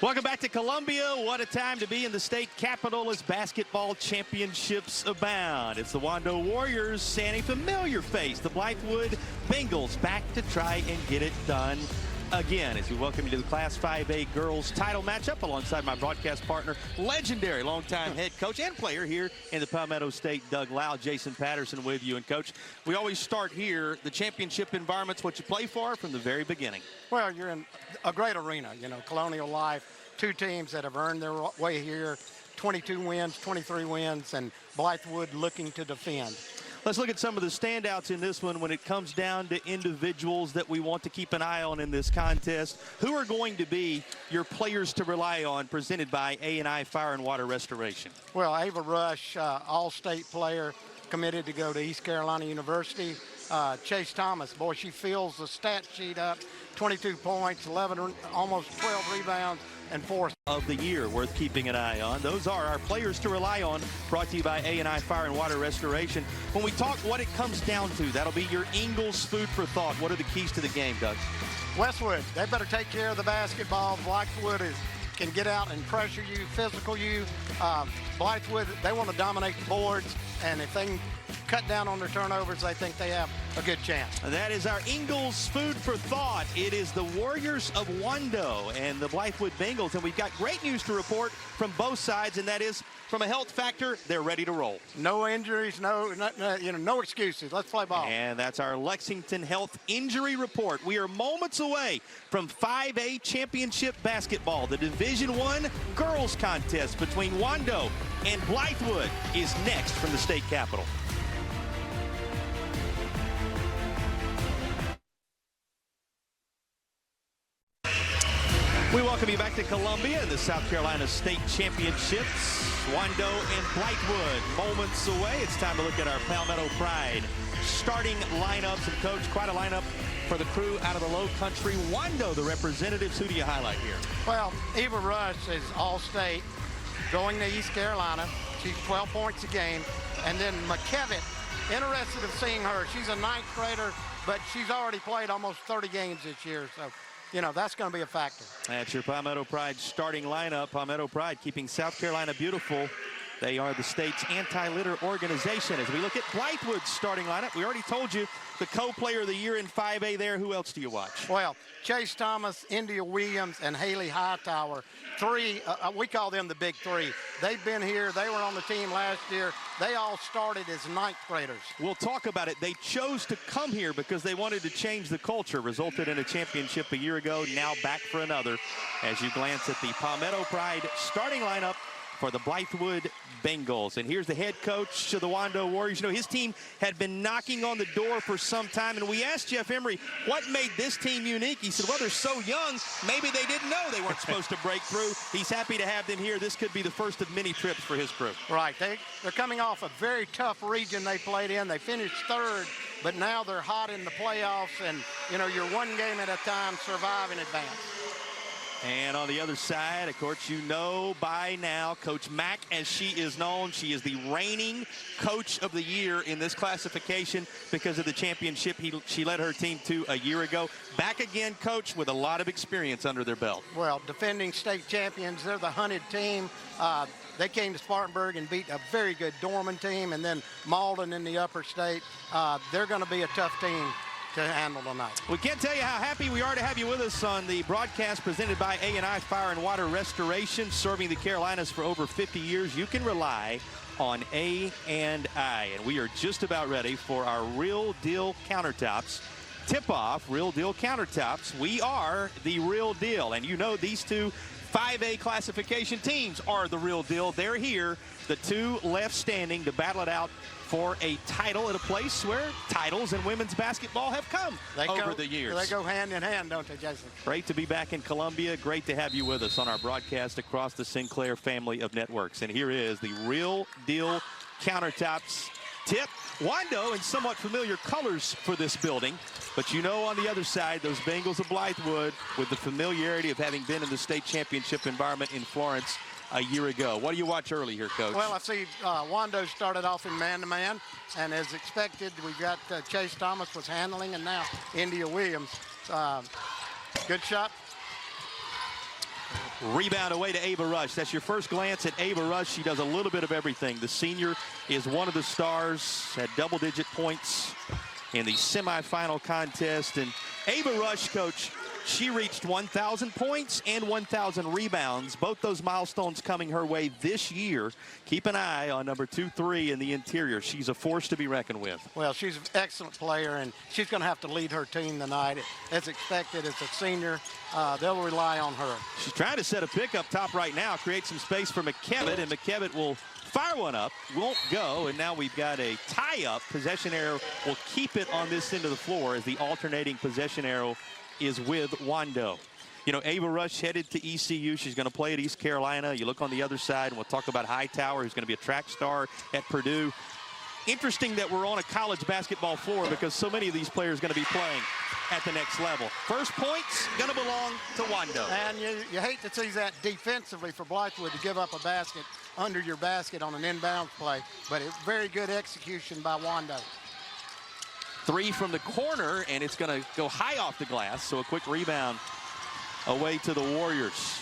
Welcome back to Columbia. What a time to be in the state capital as basketball championships abound. It's the Wando Warriors and a familiar face, the Blythewood Bengals, back to try and get it done again as we welcome you to the Class 5A girls title matchup alongside my broadcast partner, legendary longtime head coach and player here in the Palmetto State, Doug Lau. Jason Patterson with you. And Coach, we always start here. The championship environment's what you play for from the very beginning. Well, you're in a great arena, you know, Colonial Life, two teams that have earned their way here, 22 wins, 23 wins, and Blythewood looking to defend. Let's look at some of the standouts in this one when it comes down to individuals that we want to keep an eye on in this contest. Who are going to be your players to rely on, presented by A&I Fire and Water Restoration? Well, Ava Rush, all-state player, committed to go to East Carolina University. Chase Thomas, boy, she fills the stat sheet up, 22 points, 11, almost 12 rebounds, and 4 of the year worth keeping an eye on. Those are our players to rely on, brought to you by A&I Fire and Water Restoration. When we talk what it comes down to, that'll be your Ingles food for thought. What are the keys to the game, Doug? Westwood, they better take care of the basketball. Blythewood can get out and pressure you, physical you. Blythewood, they want to dominate the boards, and if they can cut down on their turnovers, I think they have a good chance. And that is our Ingles food for thought. It is the Warriors of Wando and the Blythewood Bengals, and we've got great news to report from both sides, and that is, from a health factor, they're ready to roll. No injuries, no excuses. Let's play ball. And that's our Lexington Health Injury Report. We are moments away from 5A championship basketball. The Division I girls contest between Wando and Blythewood is next from the state capitol. We welcome you back to Columbia in the South Carolina State Championships. Wando and Blythewood moments away. It's time to look at our Palmetto Pride starting lineups. And Coach, quite a lineup for the crew out of the Low Country. Wando, the representatives. Who do you highlight here? Well, Eva Rush is all-state, going to East Carolina. She's 12 points a game. And then McKevitt, interested in seeing her. She's a ninth grader, but she's already played almost 30 games this year. So, you know, that's going to be a factor. That's your Palmetto Pride starting lineup. Palmetto Pride keeping South Carolina beautiful. They are the state's anti-litter organization. As we look at Blythewood's starting lineup, we already told you the co-player of the year in 5A there. Who else do you watch? Well, Chase Thomas, India Williams, and Haley Hightower. Three, we call them the big three. They've been here. They were on the team last year. They all started as ninth graders. We'll talk about it. They chose to come here because they wanted to change the culture. Resulted in a championship a year ago, now back for another. As you glance at the Palmetto Pride starting lineup for the Blythewood Bengals. And here's the head coach of the Wando Warriors. You know, his team had been knocking on the door for some time, and we asked Jeff Emery what made this team unique. He said, well, they're so young, maybe they didn't know they weren't supposed to break through. He's happy to have them here. This could be the first of many trips for his crew. Right. They're coming off a very tough region they played in. They finished third, but now they're hot in the playoffs, and, you know, you're one game at a time, survive and advance. And on the other side, of course, you know by now, Coach Mack, as she is known, she is the reigning coach of the year in this classification because of the championship she led her team to a year ago. Back again, Coach, with a lot of experience under their belt. Well, defending state champions, they're the hunted team. They came to Spartanburg and beat a very good Dorman team, and then Malden in the upper state. They're going to be a tough team to handle tonight. We can't tell you how happy we are to have you with us on the broadcast presented by A&I Fire and Water Restoration, serving the Carolinas for over 50 years. You can rely on A&I, and we are just about ready for our Real Deal Countertops tip-off. Real Deal Countertops, we are the real deal, and you know these two 5A classification teams are the real deal. They're here, the two left standing to battle it out for a title at a place where titles in women's basketball have come over the years. They go hand in hand, don't they, Jason? Great to be back in Columbia. Great to have you with us on our broadcast across the Sinclair family of networks. And here is the Real Deal Countertops tip. Wando in somewhat familiar colors for this building. But you know on the other side, those Bengals of Blythewood with the familiarity of having been in the state championship environment in Florence a year ago. What do you watch early here, Coach? Well, I see Wando started off in man-to-man, and as expected, we've got Chase Thomas was handling, and now India Williams. Good shot. Rebound away to Ava Rush. That's your first glance at Ava Rush. She does a little bit of everything. The senior is one of the stars, had double-digit points in the semifinal contest. And Ava Rush, Coach, she reached 1,000 points and 1,000 rebounds. Both those milestones coming her way this year. Keep an eye on number 2-3 in the interior. She's a force to be reckoned with. Well, she's an excellent player, and she's going to have to lead her team tonight. As expected, as a senior, they'll rely on her. She's trying to set a pick up top right now, create some space for McKevitt, and McKevitt will fire one up, won't go, and now we've got a tie-up. Possession arrow will keep it on this end of the floor as the alternating possession arrow is with Wando. You know, Ava Rush headed to ECU. She's going to play at East Carolina. You look on the other side, and we'll talk about Hightower, who's going to be a track star at Purdue. Interesting that we're on a college basketball floor because so many of these players are going to be playing at the next level. First points going to belong to Wando. And you hate to see that defensively for Blythewood to give up a basket under your basket on an inbound play, but it's very good execution by Wando. Three from the corner, and it's going to go high off the glass, so a quick rebound away to the Warriors.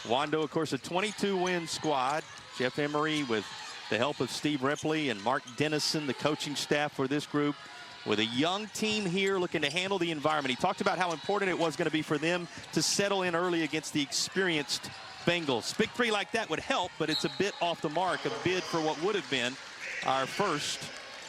Wando, of course, a 22-win squad. Jeff Emery with the help of Steve Ripley and Mark Dennison, the coaching staff for this group, with a young team here looking to handle the environment. He talked about how important it was going to be for them to settle in early against the experienced Bengals. Big three like that would help, but it's a bit off the mark, a bid for what would have been our first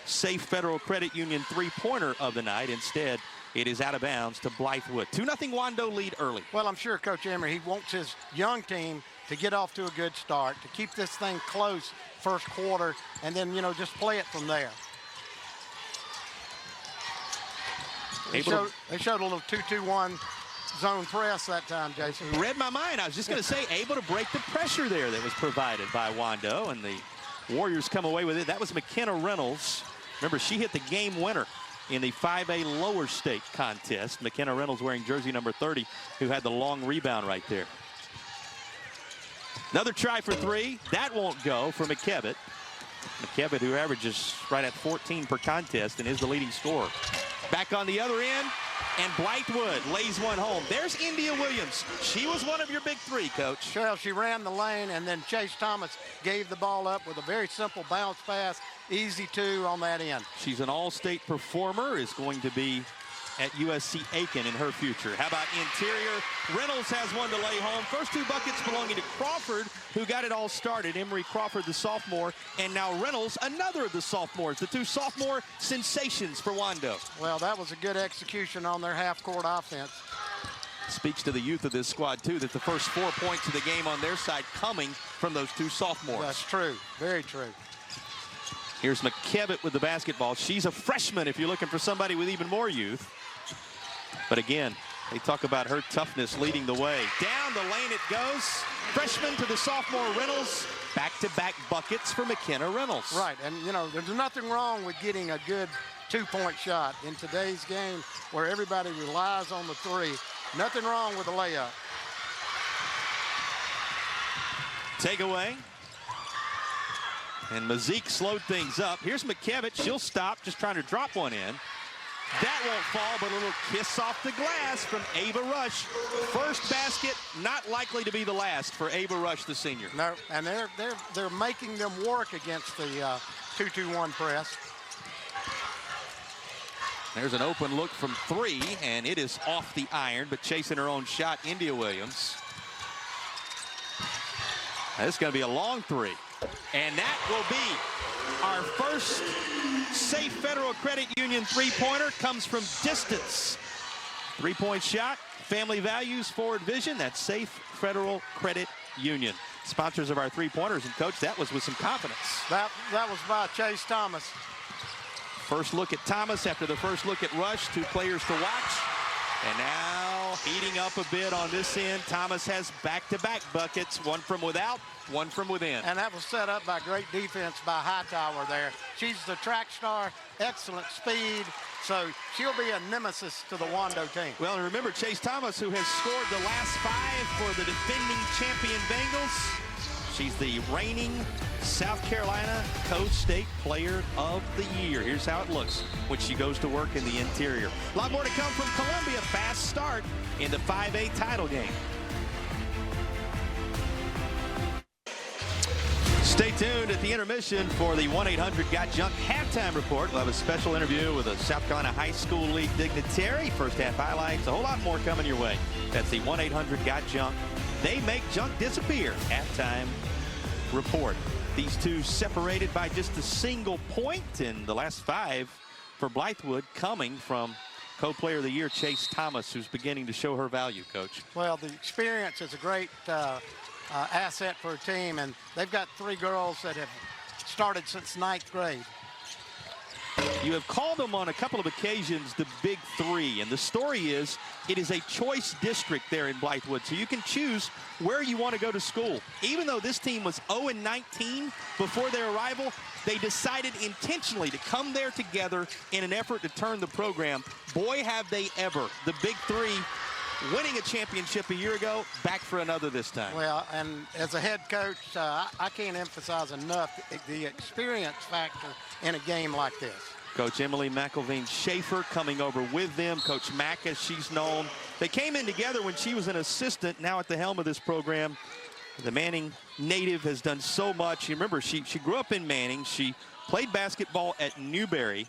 safe Federal Credit Union three-pointer of the night. Instead, it is out of bounds to Blythewood. 2-0 Wando lead early. Well, I'm sure Coach Emery, he wants his young team to get off to a good start, to keep this thing close first quarter, and then, you know, just play it from there. They showed a little 2-2-1 zone press that time, Jason. Read my mind. I was just going to say, able to break the pressure there that was provided by Wando, and the Warriors come away with it. That was McKenna Reynolds. Remember, she hit the game winner in the 5A lower state contest. McKenna Reynolds wearing jersey number 30, who had the long rebound right there. Another try for three. That won't go for McKevitt. McKevitt, who averages right at 14 per contest and is the leading scorer. Back on the other end, and Blythewood lays one home. There's India Williams. She was one of your big three, Coach. Well, she ran the lane, and then Chase Thomas gave the ball up with a very simple bounce pass. Easy two on that end. She's an all-state performer, is going to be at USC Aiken in her future. How about interior? Reynolds has one to lay home. First two buckets belonging to Crawford, who got it all started. Emery Crawford, the sophomore, and now Reynolds, another of the sophomores. The two sophomore sensations for Wando. Well, that was a good execution on their half-court offense. Speaks to the youth of this squad, too, that the first 4 points of the game on their side coming from those two sophomores. That's true. Very true. Here's McKevitt with the basketball. She's a freshman if you're looking for somebody with even more youth. But again, they talk about her toughness leading the way. Down the lane it goes. Freshman to the sophomore Reynolds. Back-to-back buckets for McKenna Reynolds. Right, and you know, there's nothing wrong with getting a good two-point shot in today's game where everybody relies on the three. Nothing wrong with a layup. Takeaway. And Mazik slowed things up. Here's McKevitt. She'll stop, just trying to drop one in. That won't fall, but a little kiss off the glass from Ava Rush. First basket, not likely to be the last for Ava Rush, the senior. No, and they're making them work against the 2-2-1 press. There's an open look from three, and it is off the iron, but chasing her own shot, India Williams. Now, this is going to be a long three. And that will be our first safe Federal Credit Union three-pointer. Comes from distance. Three-point shot, family values, forward vision. That's safe Federal Credit Union. Sponsors of our three-pointers. And, Coach, that was with some confidence. That was by Chase Thomas. First look at Thomas after the first look at Rush. Two players to watch. And now heating up a bit on this end. Thomas has back-to-back buckets, one from without, one from within. And that was set up by great defense by Hightower there. She's the track star, excellent speed, so she'll be a nemesis to the Wando team. Well, and remember Chase Thomas, who has scored the last 5 for the defending champion Bengals. She's the reigning South Carolina Co-State Player of the Year. Here's how it looks when she goes to work in the interior. A lot more to come from Columbia. Fast start in the 5A title game. Stay tuned at the intermission for the 1-800-GOT-JUNK halftime report. We'll have a special interview with a South Carolina High School League dignitary. First half highlights, a whole lot more coming your way. That's the 1-800-GOT-JUNK. They make junk disappear. Halftime report. These two separated by just a single point in the last 5 for Blythewood, coming from co-player of the year Chase Thomas, who's beginning to show her value, Coach. Well, the experience is a great asset for a team, and they've got 3 girls that have started since 9th grade. You have called them on a couple of occasions the Big 3, and the story is it is a choice district there in Blythewood, so you can choose where you want to go to school. Even though this team was 0-19 before their arrival, they decided intentionally to come there together in an effort to turn the program. Boy, have they ever. The Big 3 winning a championship a year ago, back for another this time. Well, and as a head coach, I can't emphasize enough the experience factor in a game like this. Coach Emily McElveen-Schaefer coming over with them. Coach Mack, as she's known. They came in together when she was an assistant, now at the helm of this program. The Manning native has done so much. You remember, she grew up in Manning. She played basketball at Newberry.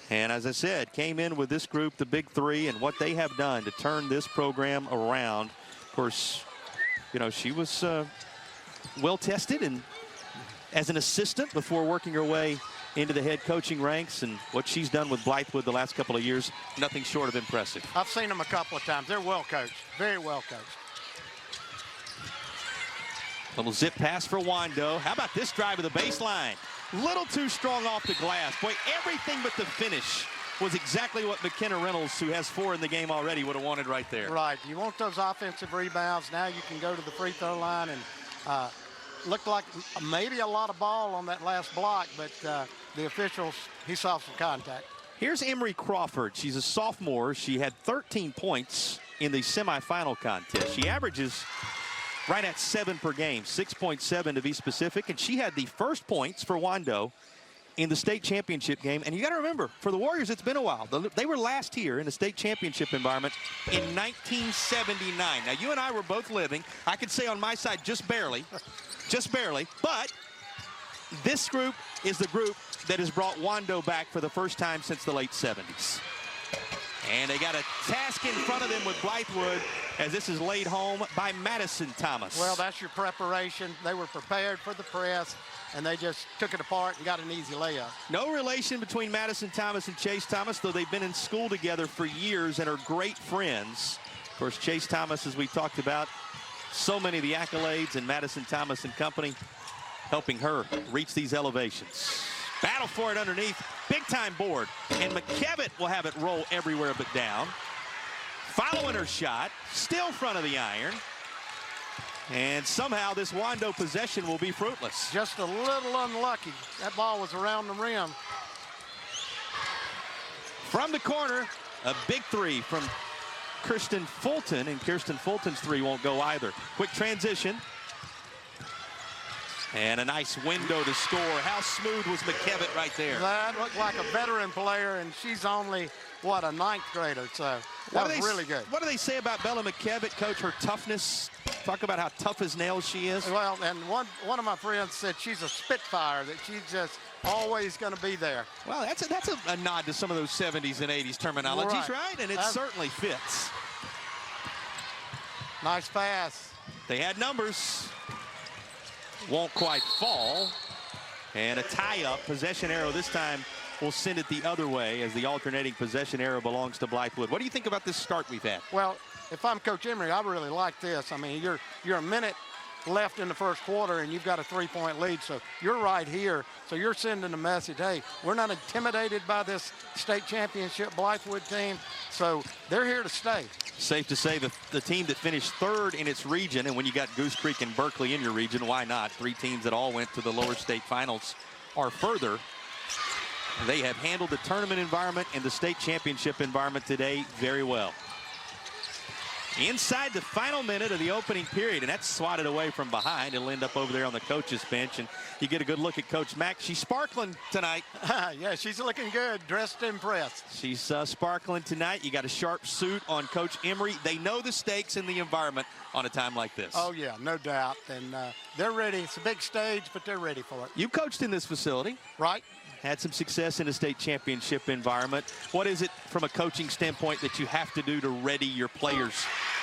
And as I said, came in with this group, the Big 3, and what they have done to turn this program around. Of course, you know, she was well tested and as an assistant before working her way into the head coaching ranks, and what she's done with Blythewood the last couple of years, nothing short of impressive. I've seen them a couple of times. They're well coached, very well coached. Little zip pass for Wando. How about this drive to the baseline? Little too strong off the glass. Boy, everything but the finish was exactly what McKenna Reynolds, who has 4 in the game already, would have wanted right there. Right. You want those offensive rebounds. Now you can go to the free throw line, and looked like maybe a lot of ball on that last block, but the officials, he saw some contact. Here's Emery Crawford. She's a sophomore. She had 13 points in the semifinal contest. She averages right at 7 per game, 6.7 to be specific, and she had the first points for Wando in the state championship game. And you got to remember, for the Warriors, it's been a while. They were last here in the state championship environment in 1979. Now, you and I were both living, I could say on my side, just barely, but this group is the group that has brought Wando back for the first time since the late 70s. And they got a task in front of them with Blythewood, as this is laid home by Madison Thomas. Well, that's your preparation. They were prepared for the press, and they just took it apart and got an easy layup. No relation between Madison Thomas and Chase Thomas, though they've been in school together for years and are great friends. Of course, Chase Thomas, as we talked about, so many of the accolades, and Madison Thomas and company helping her reach these elevations. Battle for it underneath. Big-time board. And McKevitt will have it roll everywhere but down. Following her shot. Still front of the iron. And somehow this Wando possession will be fruitless. Just a little unlucky. That ball was around the rim. From the corner, a big 3 from Kirsten Fulton. And Kirsten Fulton's 3 won't go either. Quick transition. And a nice window to score. How smooth was McKevitt right there? That looked like a veteran player, and she's only, what, a 9th grader, so that was really good. What do they say about Bella McKevitt, Coach? Her toughness. Talk about how tough as nails she is. Well, and one of my friends said she's a spitfire, that she's just always going to be there. Well, that's a nod to some of those 70s and 80s terminologies, right? And it certainly fits. Nice pass. They had numbers. Won't quite fall. And a tie-up. Possession arrow this time will send it the other way, as the alternating possession arrow belongs to Blythewood. What do you think about this start we've had? Well, if I'm Coach Emery, I really like this. I mean, you're a minute left in the first quarter, and you've got a 3-point lead, so you're right here. So you're sending a message, hey, we're not intimidated by this state championship Blythewood team, so they're here to stay. Safe to say the team that finished 3rd in its region, and when you got Goose Creek and Berkeley in your region, why not? 3 teams that all went to the lower state finals or further. They have handled the tournament environment and the state championship environment today very well. inside the final minute of the opening period, and that's swatted away from behind. It'll end up over there on the coach's bench, and you get a good look at Coach Mack. She's sparkling tonight. Yeah, she's looking good, dressed to impress. She's sparkling tonight. You got a sharp suit on Coach Emery. They know the stakes in the environment on a time like this. Oh, yeah, no doubt. And they're ready. It's a big stage, but they're ready for it. You coached in this facility. Right. Had some success in a state championship environment. What is it from a coaching standpoint that you have to do to ready your players?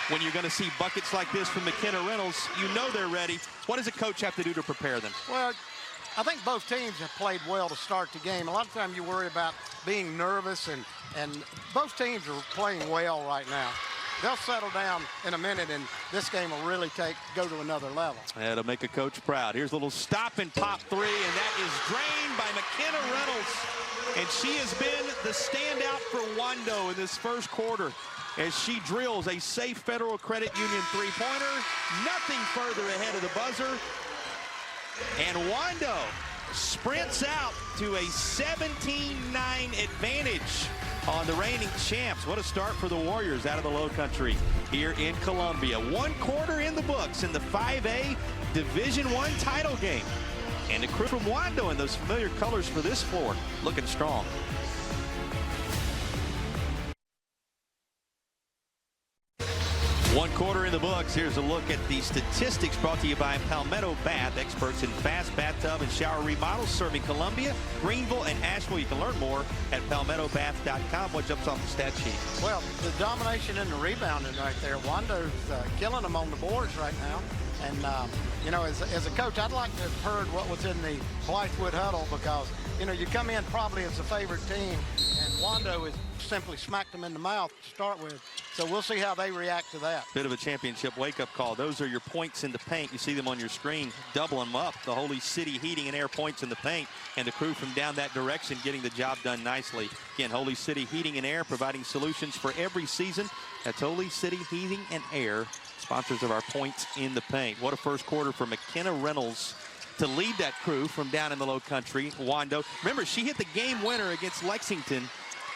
When you're going to see buckets like this from McKenna Reynolds, you know they're ready. What does a coach have to do to prepare them? Well, I think both teams have played well to start the game. A lot of times you worry about being nervous, and both teams are playing well right now. They'll settle down in a minute, and this game will really go to another level. That'll make a coach proud. Here's a little stop and pop three, and that is drained by McKenna Reynolds. And she has been the standout for Wando in this first quarter as she drills a safe Federal Credit Union three-pointer. Nothing further ahead of the buzzer. And Wando sprints out to a 17-9 advantage on the reigning champs. What a start for the Warriors out of the Low Country here in Columbia. One quarter in the books in the 5A Division I title game. And the crew from Wando in those familiar colors for this floor, looking strong. One quarter in the books. Here's a look at the statistics brought to you by Palmetto Bath, experts in fast bathtub and shower remodels, serving Columbia, Greenville, and Asheville. You can learn more at palmettobath.com. What jumps off the stat sheet? Well, the domination and the rebounding right there. Wando's killing them on the boards right now. And, you know, as a coach, I'd like to have heard what was in the Blythewood huddle, because, you know, you come in probably as a favorite team, and Wando has simply smacked them in the mouth to start with. So we'll see how they react to that. Bit of a championship wake-up call. Those are your points in the paint. You see them on your screen. Double them up. The Holy City Heating and Air points in the paint, and the crew from down that direction getting the job done nicely. Again, Holy City Heating and Air providing solutions for every season. That's Holy City Heating and Air, sponsors of our points in the paint. What a first quarter for McKenna Reynolds to lead that crew from down in the Low Country. Wando, remember, she hit the game winner against Lexington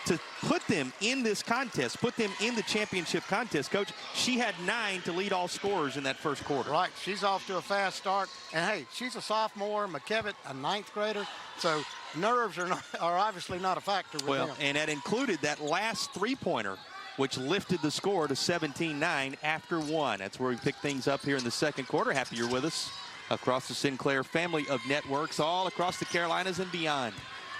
to put them in this contest, put them in the championship contest. Coach, she had 9 to lead all scorers in that first quarter. Right, she's off to a fast start. And hey, she's a sophomore, McKevitt a 9th grader, so nerves are obviously not a factor with them. And that included that last three-pointer, which lifted the score to 17-9 after 1. That's where we pick things up here in the second quarter. Happy you're with us across the Sinclair family of networks, all across the Carolinas and beyond,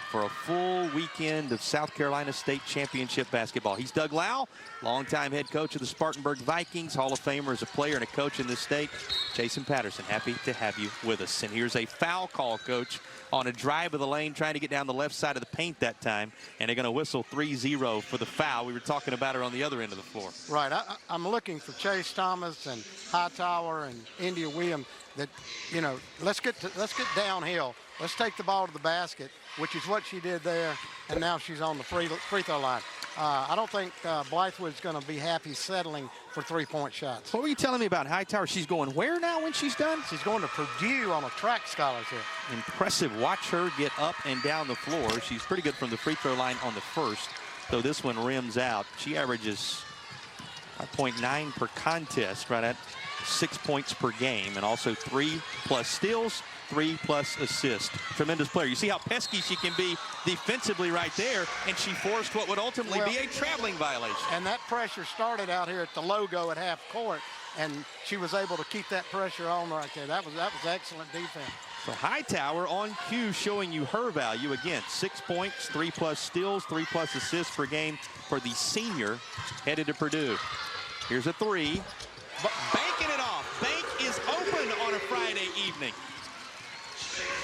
for a full weekend of South Carolina State Championship basketball. He's Doug Lau, longtime head coach of the Spartanburg Vikings, Hall of Famer as a player and a coach in this state. Jason Patterson, happy to have you with us. And here's a foul call, Coach, on a drive of the lane, trying to get down the left side of the paint that time, and they're going to whistle 3-0 for the foul. We were talking about her on the other end of the floor. Right, I'm looking for Chase Thomas and Hightower and India Williams. That, you know, let's get downhill. Let's take the ball to the basket, which is what she did there, and now she's on the free throw line. I don't think Blythewood's going to be happy settling for three-point shots. What were you telling me about Hightower? She's going where now when she's done? She's going to Purdue on a track scholarship. Impressive. Watch her get up and down the floor. She's pretty good from the free throw line on the first, though this one rims out. She averages 5.9 per contest, right at 6 points per game, and also 3+ steals, 3+ assists. Tremendous player. You see how pesky she can be defensively right there, and she forced what would ultimately be a traveling violation. And that pressure started out here at the logo at half court, and she was able to keep that pressure on right there. That was excellent defense. So Hightower on cue, showing you her value. Again, 6 points, 3+ steals, 3+ assists per game for the senior headed to Purdue. Here's a three. Banking it off. Bank is open on a Friday evening.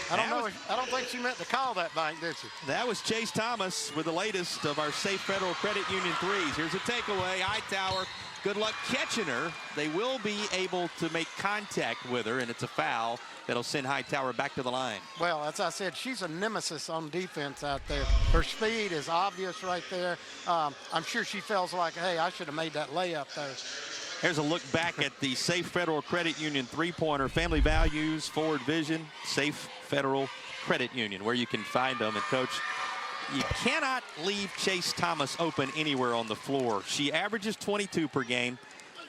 I don't think she meant to call that bank, did she? That was Chase Thomas with the latest of our safe Federal Credit Union threes. Here's a takeaway. Hightower, good luck catching her. They will be able to make contact with her, and it's a foul that'll send Hightower back to the line. Well, as I said, she's a nemesis on defense out there. Her speed is obvious right there. I'm sure she feels like, hey, I should have made that layup there. Here's a look back at the Safe Federal Credit Union three-pointer. Family values, forward vision, Safe Federal Credit Union, where you can find them. And, Coach, you cannot leave Chase Thomas open anywhere on the floor. She averages 22 per game.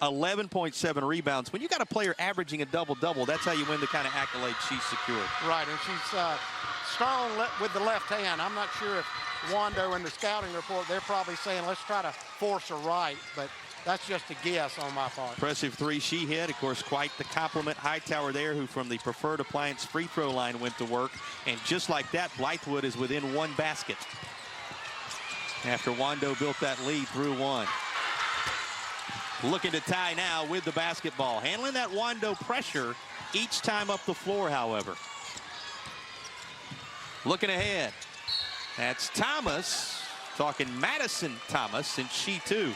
11.7 rebounds. When you got a player averaging a double-double, that's how you win the kind of accolades she's secured. Right, and she's strong with the left hand. I'm not sure if Wando in the scouting report, they're probably saying, let's try to force her right, but that's just a guess on my part. Impressive three she hit. Of course, quite the compliment. Hightower there, who from the Preferred Appliance free throw line went to work. And just like that, Blythewood is within one basket after Wando built that lead through one. Looking to tie now with the basketball. Handling that Wando pressure each time up the floor, however. Looking ahead. That's Thomas, talking Madison Thomas, and she too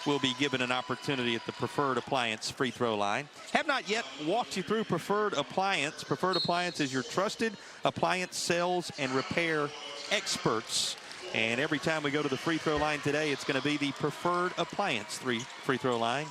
will be given an opportunity at the Preferred Appliance free throw line. Have not yet walked you through Preferred Appliance. Preferred Appliance is your trusted appliance sales and repair experts. And every time we go to the free throw line today, it's going to be the Preferred Appliance free throw line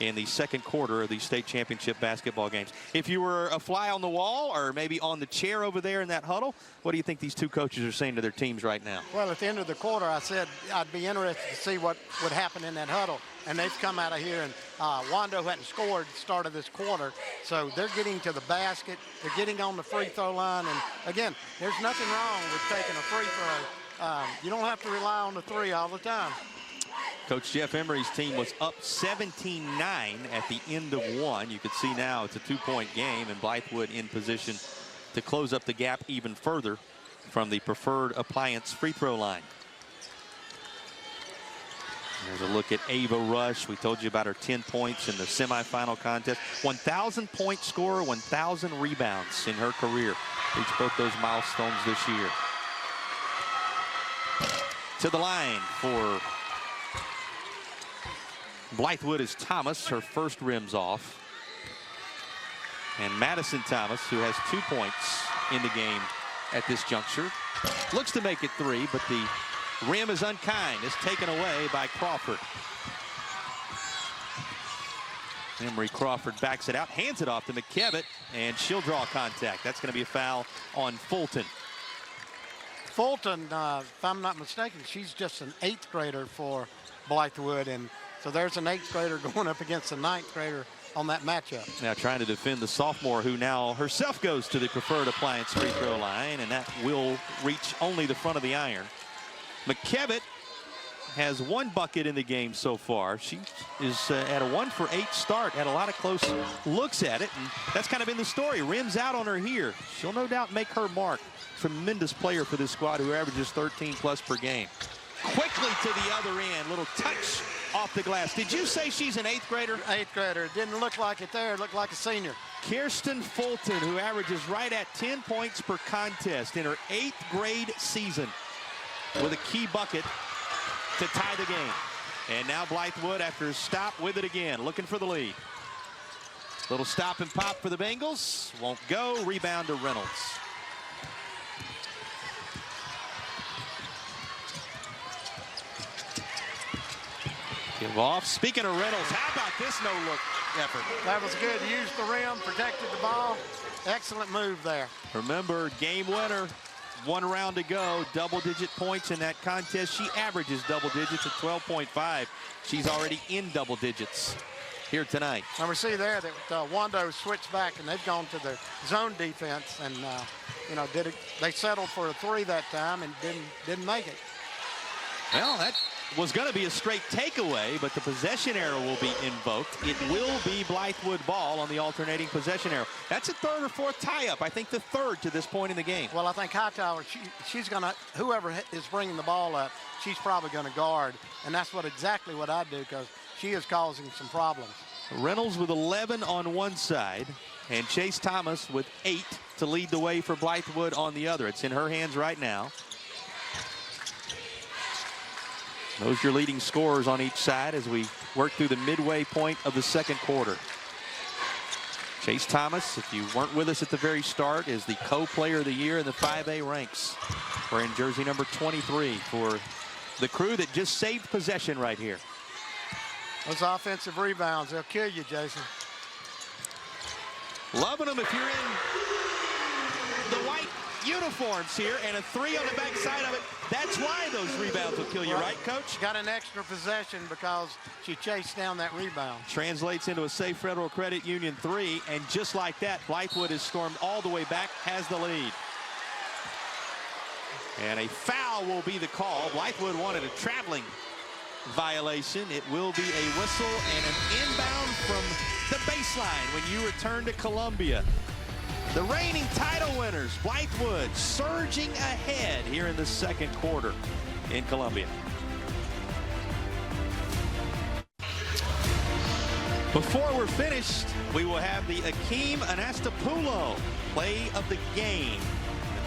in the second quarter of the state championship basketball games. If you were a fly on the wall or maybe on the chair over there in that huddle, what do you think these two coaches are saying to their teams right now? Well, at the end of the quarter, I said I'd be interested to see what would happen in that huddle. And they've come out of here, and Wando hadn't scored at the start of this quarter. So they're getting to the basket. They're getting on the free throw line. And, again, there's nothing wrong with taking a free throw. You don't have to rely on the three all the time. Coach Jeff Emery's team was up 17-9 at the end of one. You can see now it's a two-point game, and Blythewood in position to close up the gap even further from the Preferred Appliance free throw line. There's a look at Ava Rush. We told you about her 10 points in the semifinal contest. 1,000-point scorer, 1,000 rebounds in her career. Reached both those milestones this year. To the line for Blythewood is Thomas. Her first rim's off. And Madison Thomas, who has 2 points in the game at this juncture, looks to make it three, but the rim is unkind. It's taken away by Crawford. Emery Crawford backs it out, hands it off to McKevitt, and she'll draw contact. That's going to be a foul on Fulton. Fulton, if I'm not mistaken, she's just an 8th grader for Blythewood, and so there's an 8th grader going up against a 9th grader on that matchup. Now trying to defend the sophomore, who now herself goes to the Preferred Appliance free throw line, and that will reach only the front of the iron. McKevitt has 1 bucket in the game so far. She is at a 1-for-8 start, had a lot of close looks at it, and that's kind of been the story. Rims out on her here. She'll no doubt make her mark. Tremendous player for this squad, who averages 13+ per game. Quickly to the other end, little touch off the glass. Did you say she's an 8th grader? 8th grader. It didn't look like it there. It looked like a senior. Kirsten Fulton, who averages right at 10 points per contest in her 8th grade season, with a key bucket to tie the game. And now Blythewood, after a stop, with it again, looking for the lead. Little stop and pop for the Bengals. Won't go. Rebound to Reynolds. Give off. Speaking of Reynolds, how about this no-look effort? That was good. Used the rim, protected the ball. Excellent move there. Remember, game winner. 1 round to go. Double-digit points in that contest. She averages double digits at 12.5. She's already in double digits here tonight. And we see there that Wando switched back, and they've gone to the zone defense, and you know, they settled for a 3 that time and didn't make it. Well, that was going to be a straight takeaway, but the possession arrow will be invoked. It will be Blythewood ball on the alternating possession arrow. That's a 3rd or 4th tie-up. I think the 3rd to this point in the game. Well, I think Hightower, she's going to, whoever is bringing the ball up, she's probably going to guard. And that's exactly what I do, because she is causing some problems. Reynolds with 11 on one side, and Chase Thomas with 8 to lead the way for Blythewood on the other. It's in her hands right now. Those are your leading scorers on each side as we work through the midway point of the second quarter. Chase Thomas, if you weren't with us at the very start, is the co-player of the year in the 5A ranks. Wearing jersey number 23 for the crew that just saved possession right here. Those offensive rebounds, they'll kill you, Jason. Loving them if you're in the white uniforms here, and a 3 on the backside of it. That's why those rebounds will kill you, right, Coach? Got an extra possession because she chased down that rebound. Translates into a safe Federal Credit Union 3, and just like that, Blythewood has stormed all the way back, has the lead. And a foul will be the call. Blythewood wanted a traveling violation. It will be a whistle and an inbound from the baseline when you return to Columbia. The reigning title winners, Blythewood, surging ahead here in the second quarter in Columbia. Before we're finished, we will have the Akeem Anastapoulo play of the game.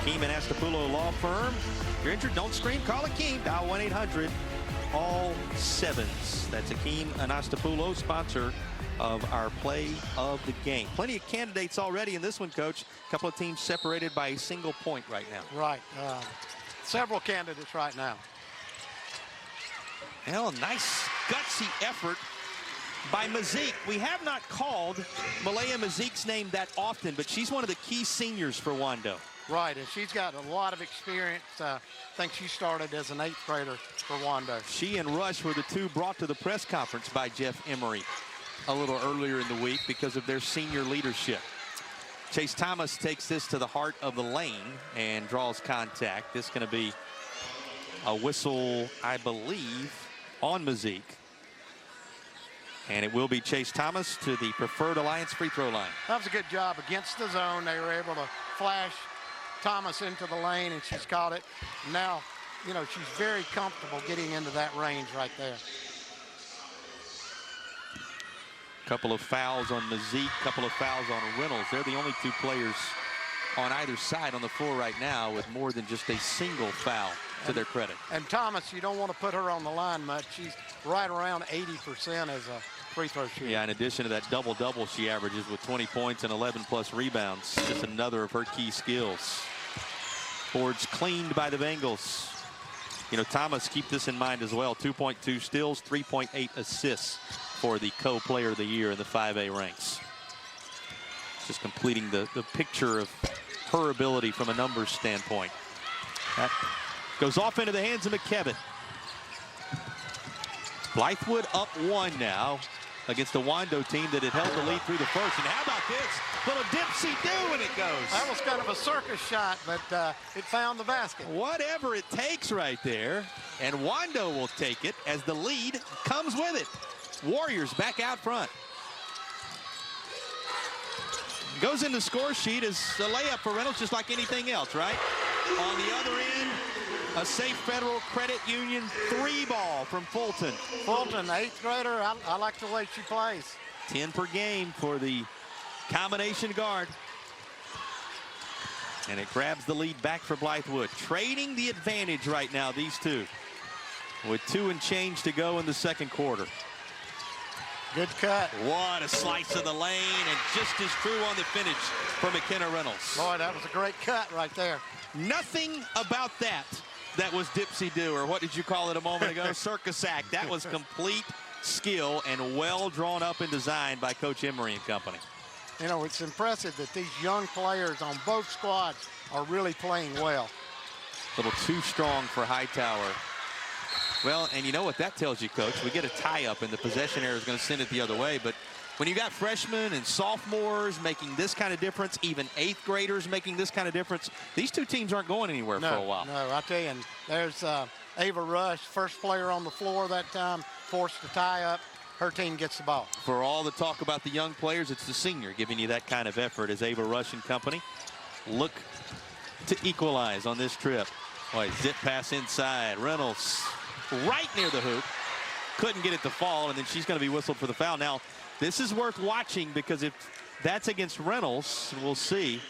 Akeem Anastapoulo Law Firm. If you're injured, don't scream, call Akeem. Dial 1-800 all 7s. That's Akeem Anastapoulo, sponsor of our play of the game. Plenty of candidates already in this one, Coach. A couple of teams separated by a single point right now. Right. Several candidates right now. Well, nice gutsy effort by Mazik. We have not called Malaya Mazik's name that often, but she's one of the key seniors for Wando. Right, and she's got a lot of experience. I think she started as an 8th grader for Wando. She and Rush were the two brought to the press conference by Jeff Emery a little earlier in the week because of their senior leadership. Chase Thomas takes this to the heart of the lane and draws contact. This is going to be a whistle, I believe, on Mazik. And it will be Chase Thomas to the preferred alliance free throw line. That was a good job against the zone. They were able to flash Thomas into the lane, and she's caught it. Now, you know, she's very comfortable getting into that range right there. Couple of fouls on Mazik, couple of fouls on Reynolds. They're the only two players on either side on the floor right now with more than just a single foul to their credit. And Thomas, you don't want to put her on the line much. She's right around 80% as a free throw shooter. Yeah, in addition to that double-double she averages with 20 points and 11+ rebounds. Just another of her key skills. Boards cleaned by the Bengals. You know, Thomas, keep this in mind as well. 2.2 steals, 3.8 assists for the co-player of the year in the 5A ranks. Just completing the picture of her ability from a numbers standpoint. That goes off into the hands of McKevitt. Blythewood up 1 now against the Wando team that had held the lead through the first. And how about this? Little dipsy-do and it goes. That was kind of a circus shot, but it found the basket. Whatever it takes right there. And Wando will take it as the lead comes with it. Warriors back out front. Goes in the score sheet as a layup for Reynolds, just like anything else, right? On the other end, a safe Federal Credit Union 3-ball from Fulton. Fulton, 8th grader. I like the way she plays. 10 per game for the combination guard. And it grabs the lead back for Blythewood. Trading the advantage right now, these two. With 2 and change to go in the second quarter. Good cut. What a slice of the lane, and just as true on the finish for McKenna Reynolds. Boy, that was a great cut right there. Nothing about that was dipsy-do, or what did you call it a moment ago? Circus act. That was complete skill and well drawn up and designed by Coach Emery and company. You know, it's impressive that these young players on both squads are really playing well. A little too strong for Hightower. Well, and you know what that tells you, Coach? We get a tie-up, and the possession error is going to send it the other way. But when you got freshmen and sophomores making this kind of difference, even 8th graders making this kind of difference, these two teams aren't going anywhere for a while. No, I tell you, and there's Ava Rush, first player on the floor that time, forced to tie up. Her team gets the ball. For all the talk about the young players, it's the senior giving you that kind of effort as Ava Rush and company look to equalize on this trip. Boy, zip pass inside. Reynolds right near the hoop. Couldn't get it to fall, and then she's going to be whistled for the foul. Now, this is worth watching because if that's against Reynolds, we'll see,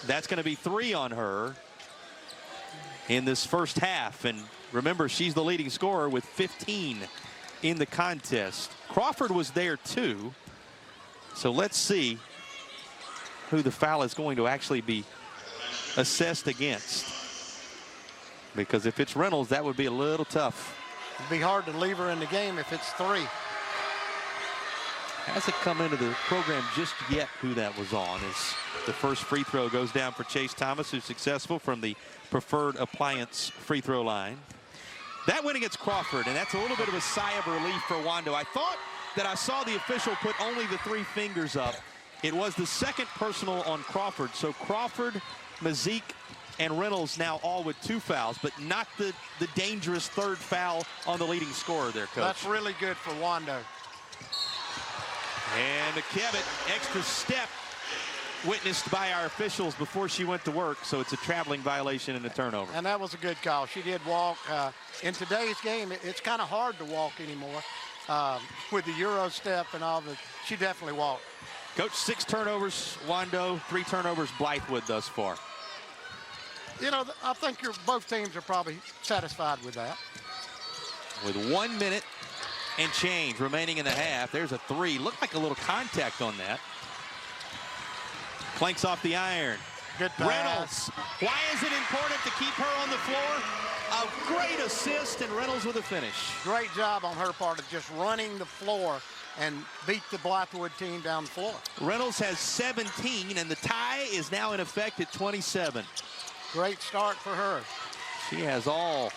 that's going to be 3 on her in this first half. And remember, she's the leading scorer with 15 in the contest. Crawford was there too. So let's see who the foul is going to actually be assessed against. Because if it's Reynolds, that would be a little tough. It'd be hard to leave her in the game if it's 3. Hasn't come into the program just yet who that was on, as the first free throw goes down for Chase Thomas, who's successful from the preferred appliance free throw line. That went against Crawford, and that's a little bit of a sigh of relief for Wando. I thought that I saw the official put only the 3 fingers up. It was the second personal on Crawford. So Crawford, Mazik, and Reynolds now all with 2 fouls, but not the dangerous 3rd foul on the leading scorer there, Coach. That's really good for Wando. And McKevitt, extra step witnessed by our officials before she went to work, so it's a traveling violation and a turnover. And that was a good call. She did walk. In today's game, it's kind of hard to walk anymore with the Euro step and all that. She definitely walked. Coach, 6 turnovers, Wando, 3 turnovers, Blythewood thus far. You know, I think both teams are probably satisfied with that. With 1 minute and change remaining in the half, there's a 3. Looked like a little contact on that. Clanks off the iron. Good pass. Reynolds. Why is it important to keep her on the floor? A great assist, and Reynolds with a finish. Great job on her part of just running the floor and beat the Blythewood team down the floor. Reynolds has 17, and the tie is now in effect at 27. Great start for her. She has all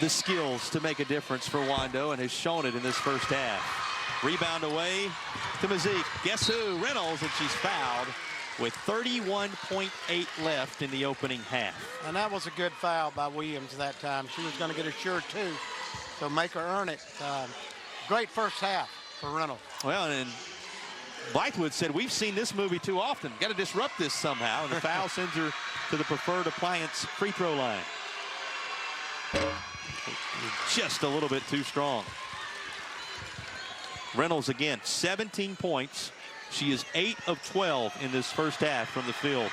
the skills to make a difference for Wando and has shown it in this first half. Rebound away to Mazik. Guess who? Reynolds, and she's fouled with 31.8 left in the opening half. And that was a good foul by Williams that time. She was going to get a sure 2, so make her earn it. Great first half for Reynolds. Well, and Blythewood said, we've seen this movie too often. Got to disrupt this somehow. And the foul sends her to the preferred appliance free throw line. Just a little bit too strong. Reynolds again, 17 points. She is 8 of 12 in this first half from the field.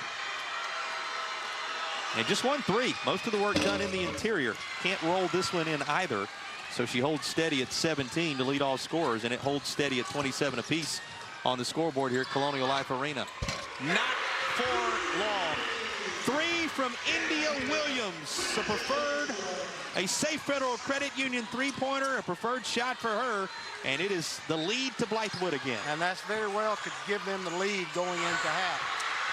And just 1 3. Most of the work done in the interior. Can't roll this one in either. So she holds steady at 17 to lead all scorers, and it holds steady at 27 apiece on the scoreboard here at Colonial Life Arena. Not for long. 3 from India Williams, a safe Federal Credit Union 3-pointer, a preferred shot for her, and it is the lead to Blythewood again. And that's very well could give them the lead going into half.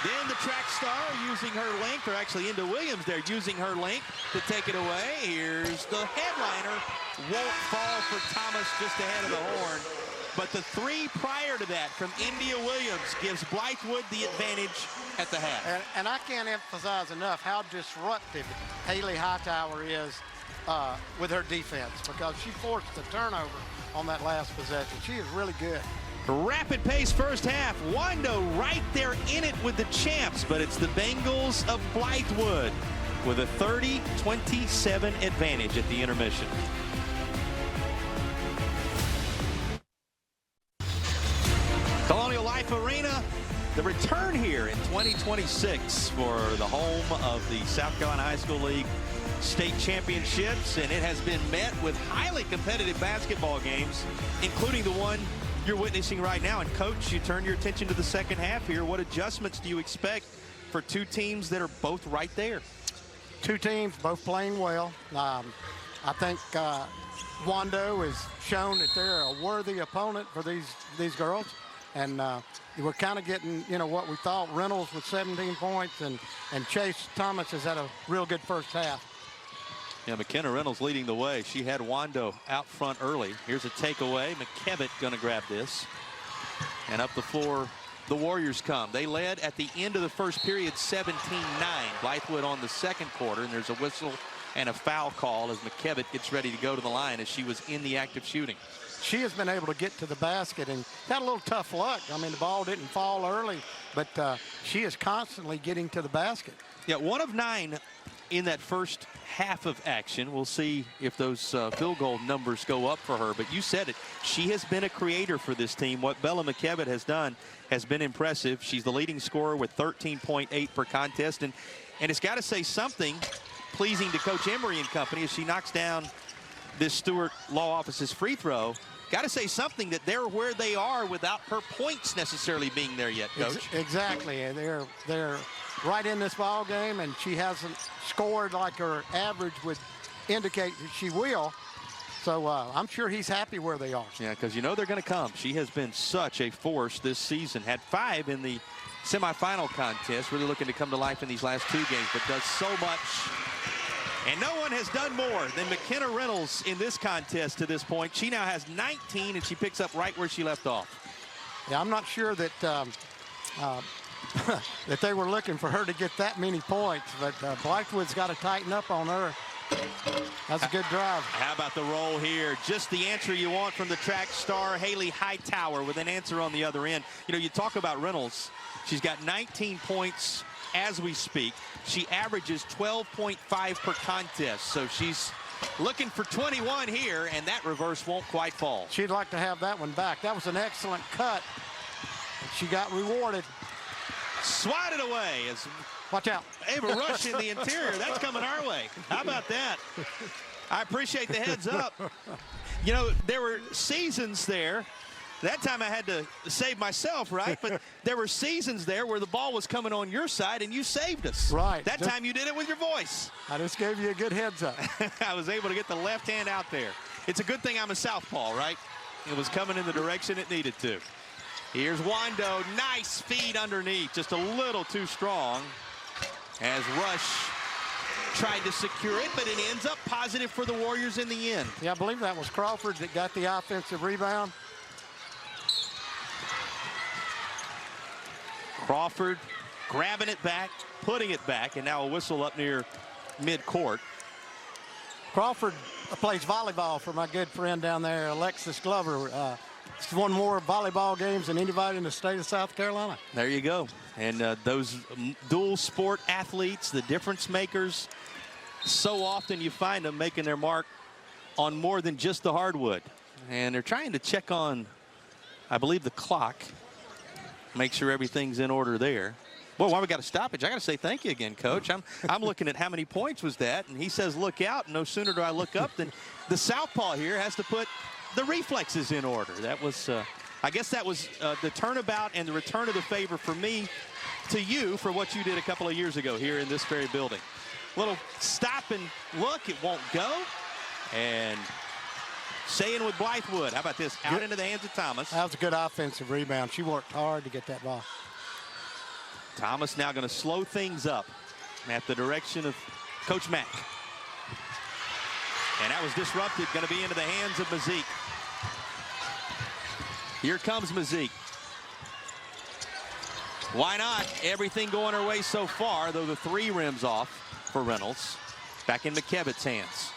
Then the track star using her length, or actually India Williams there using her length to take it away. Here's the headliner. Won't fall for Thomas just ahead of the horn. But the 3 prior to that from India Williams gives Blythewood the advantage at the half. And I can't emphasize enough how disruptive Haley Hightower is with her defense, because she forced the turnover on that last possession. She is really good. Rapid pace first half. Wando right there in it with the champs, but it's the Bengals of Blythewood with a 30-27 advantage at the intermission. Colonial Life Arena, the return here in 2026 for the home of the South Carolina High School League state championships, and it has been met with highly competitive basketball games, including the one you're witnessing right now. And Coach, you turn your attention to the second half here. What adjustments do you expect for 2 teams that are both right there? 2 teams both playing well. I think Wando has shown that they're a worthy opponent for these girls, and we're kind of getting, you know, what we thought. Reynolds with 17 points, and Chase Thomas has had a real good first half. Yeah, McKenna Reynolds leading the way. She had Wando out front early. Here's a takeaway. McKevitt going to grab this. And up the floor, the Warriors come. They led at the end of the first period 17-9. Blythewood on the second quarter, and there's a whistle and a foul call as McKevitt gets ready to go to the line as she was in the act of shooting. She has been able to get to the basket and had a little tough luck. I mean, the ball didn't fall early, but she is constantly getting to the basket. Yeah, 1 of 9 in that first half of action. We'll see if those field goal numbers go up for her. But you said it. She has been a creator for this team. What Bella McKevitt has done has been impressive. She's the leading scorer with 13.8 per contest. And it's got to say something pleasing to Coach Emery and company as she knocks down this Stewart Law Office's free throw. Got to say something that they're where they are without her points necessarily being there yet, Coach. Exactly. And they're right in this ball game, and she hasn't scored like her average would indicate that she will. So I'm sure he's happy where they are. Yeah, because you know they're going to come. She has been such a force this season. Had 5 in the semifinal contest. Really looking to come to life in these last 2 games, but does so much. And no one has done more than McKenna Reynolds in this contest to this point. She now has 19, and she picks up right where she left off. Yeah, I'm not sure that that they were looking for her to get that many points, but Blythewood's got to tighten up on her. That's a good drive. How about the roll here? Just the answer you want from the track star, Haley Hightower, with an answer on the other end. You know, you talk about Reynolds. She's got 19 points as we speak. She averages 12.5 per contest, so she's looking for 21 here, and that reverse won't quite fall. She'd like to have that one back. That was an excellent cut. She got rewarded. Swatted away as watch out. Ava Rush in the interior. That's coming our way. How about that? I appreciate the heads up. You know, there were seasons there. That time I had to save myself, right? But there were seasons there where the ball was coming on your side and you saved us. Right. That time you did it with your voice. I just gave you a good heads up. I was able to get the left hand out there. It's a good thing I'm a southpaw, right? It was coming in the direction it needed to. Here's Wando. Nice feed underneath. Just a little too strong as Rush tried to secure it, but it ends up positive for the Warriors in the end. Yeah, I believe that was Crawford that got the offensive rebound. Crawford grabbing it back, putting it back, and now a whistle up near midcourt. Crawford plays volleyball for my good friend down there, Alexis Glover. She's won more volleyball games than anybody in the state of South Carolina. There you go. And those dual sport athletes, the difference makers, so often you find them making their mark on more than just the hardwood. And they're trying to check on, I believe, the clock. Make sure everything's in order there. Well, why we got a stoppage? I got to say thank you again, Coach. I'm looking at how many points was that, and he says look out. And no sooner do I look up than the southpaw here has to put the reflexes in order. That was, I guess that was the turnabout and the return of the favor for me to you for what you did a couple of years ago here in this very building. Little stop and look, it won't go. And staying with Blythewood. How about this? Out into the hands of Thomas. That was a good offensive rebound. She worked hard to get that ball. Thomas now going to slow things up at the direction of Coach Mack. And that was disrupted. Going to be into the hands of Mazik. Here comes Mazik. Why not? Everything going her way so far, though the 3 rims off for Reynolds. Back in McKevitt's hands.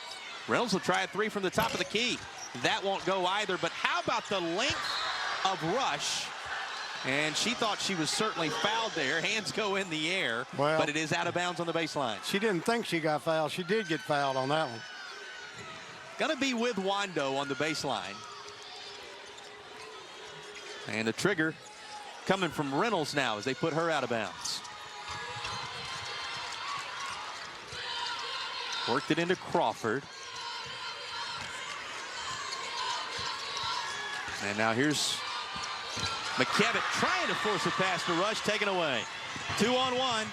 Reynolds will try a 3 from the top of the key. That won't go either, but how about the length of Rush? And she thought she was certainly fouled there. Hands go in the air, but it is out of bounds on the baseline. She didn't think she got fouled. She did get fouled on that one. Gonna be with Wando on the baseline. And the trigger coming from Reynolds now as they put her out of bounds. Worked it into Crawford. And now here's McKevitt trying to force a pass to Rush, taken away. 2-on-1.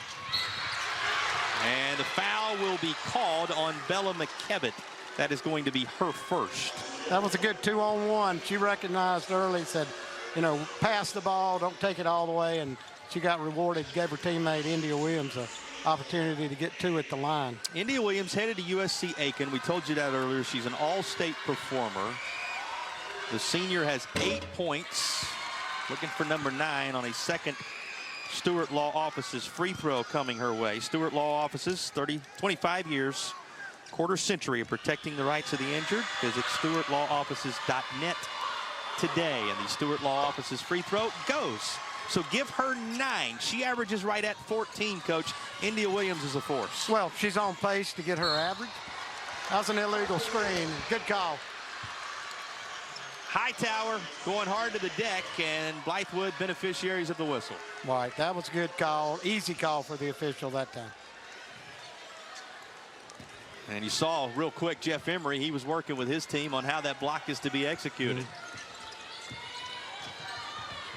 And the foul will be called on Bella McKevitt. That is going to be her first. That was a good 2-on-1. She recognized early, said, you know, pass the ball, don't take it all the way, and she got rewarded, gave her teammate India Williams an opportunity to get 2 at the line. India Williams headed to USC Aiken. We told you that earlier. She's an all-state performer. The senior has 8 points. Looking for number 9 on a second Stewart Law Offices free throw coming her way. Stewart Law Offices, 25 years, quarter century of protecting the rights of the injured. Visit stewartlawoffices.net today. And the Stewart Law Offices free throw goes. So give her 9. She averages right at 14, Coach. India Williams is a force. Well, she's on pace to get her average. That was an illegal screen. Good call. Hightower going hard to the deck, and Blythewood beneficiaries of the whistle. Right, that was a good call. Easy call for the official that time. And you saw real quick Jeff Emery, he was working with his team on how that block is to be executed.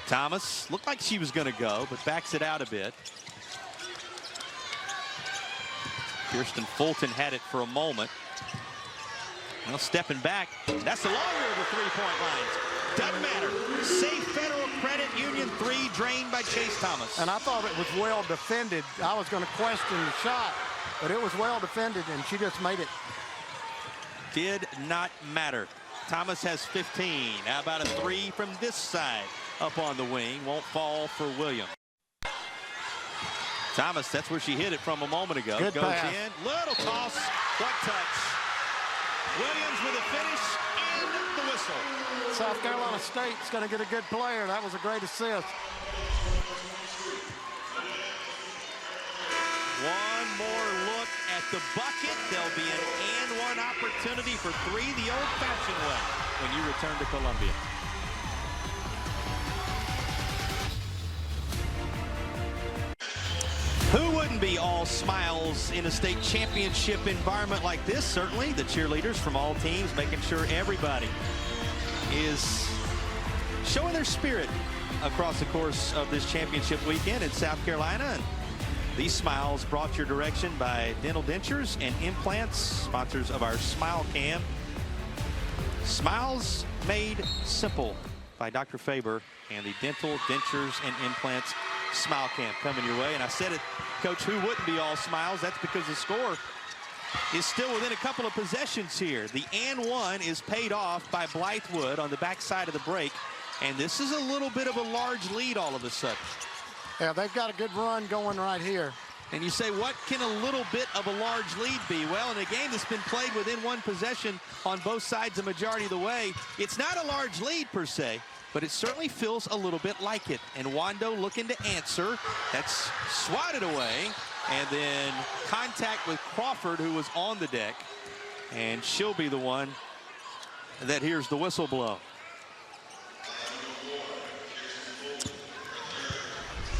Thomas looked like she was going to go, but backs it out a bit. Kirsten Fulton had it for a moment. Well, stepping back, that's the longer of the three-point lines. Doesn't matter. Safe Federal Credit Union 3 drained by Chase Thomas. And I thought it was well defended. I was going to question the shot, but it was well defended, and she just made it. Did not matter. Thomas has 15. How about a three from this side? Up on the wing. Won't fall for Williams. Thomas, that's where she hit it from a moment ago. Good Goes pass. in. Little toss. What touch? Williams with a finish and the whistle. South Carolina State's going to get a good player. That was a great assist. One more look at the bucket. There'll be an and one opportunity for three the old-fashioned way when you return to Columbia. Who wouldn't be all smiles in a state championship environment like this? Certainly the cheerleaders from all teams, making sure everybody is showing their spirit across the course of this championship weekend in South Carolina. And these smiles brought your direction by Dental Dentures and Implants, sponsors of our Smile Cam. Smiles made simple by Dr. Faber and the Dental Dentures and Implants Smile Cam coming your way. And I said it, Coach, who wouldn't be all smiles? That's because the score is still within a couple of possessions here. The and one is paid off by Blythewood on the backside of the break. And this is a little bit of a large lead all of a sudden. Yeah, they've got a good run going right here. And you say, what can a little bit of a large lead be? Well, in a game that's been played within one possession on both sides the majority of the way, it's not a large lead per se, but it certainly feels a little bit like it. And Wando looking to answer. That's swatted away. And then contact with Crawford, who was on the deck. And she'll be the one that hears the whistle blow.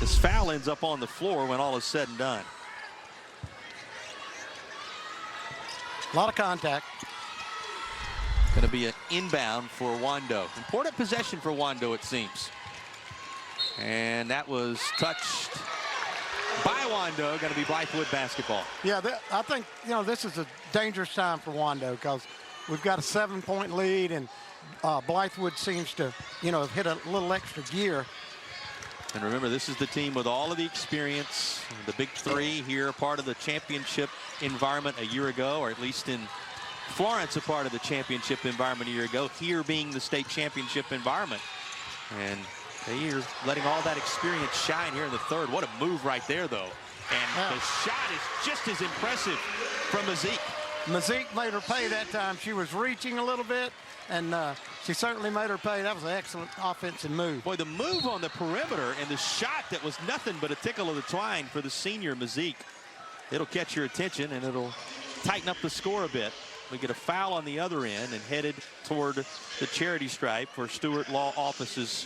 This foul ends up on the floor when all is said and done. A lot of contact. Going to be an inbound for Wando. Important possession for Wando, it seems. And that was touched by Wando. Going to be Blythewood basketball. Yeah, I think, you know, this is a dangerous time for Wando because we've got a 7-point lead, and Blythewood seems to, you know, have hit a little extra gear. And remember, this is the team with all of the experience, the big three here, part of the championship environment a year ago, or at least in Florence, a part of the championship environment a year ago, here being the state championship environment. And they are letting all that experience shine here in the third. What a move right there, though. And the shot is just as impressive from Mazik. Mazik made her pay that time. She was reaching a little bit, and she certainly made her pay. That was an excellent offensive move. Boy, the move on the perimeter and the shot that was nothing but a tickle of the twine for the senior Mazik. It'll catch your attention, and it'll tighten up the score a bit. We get a foul on the other end and headed toward the charity stripe for Stewart Law Office's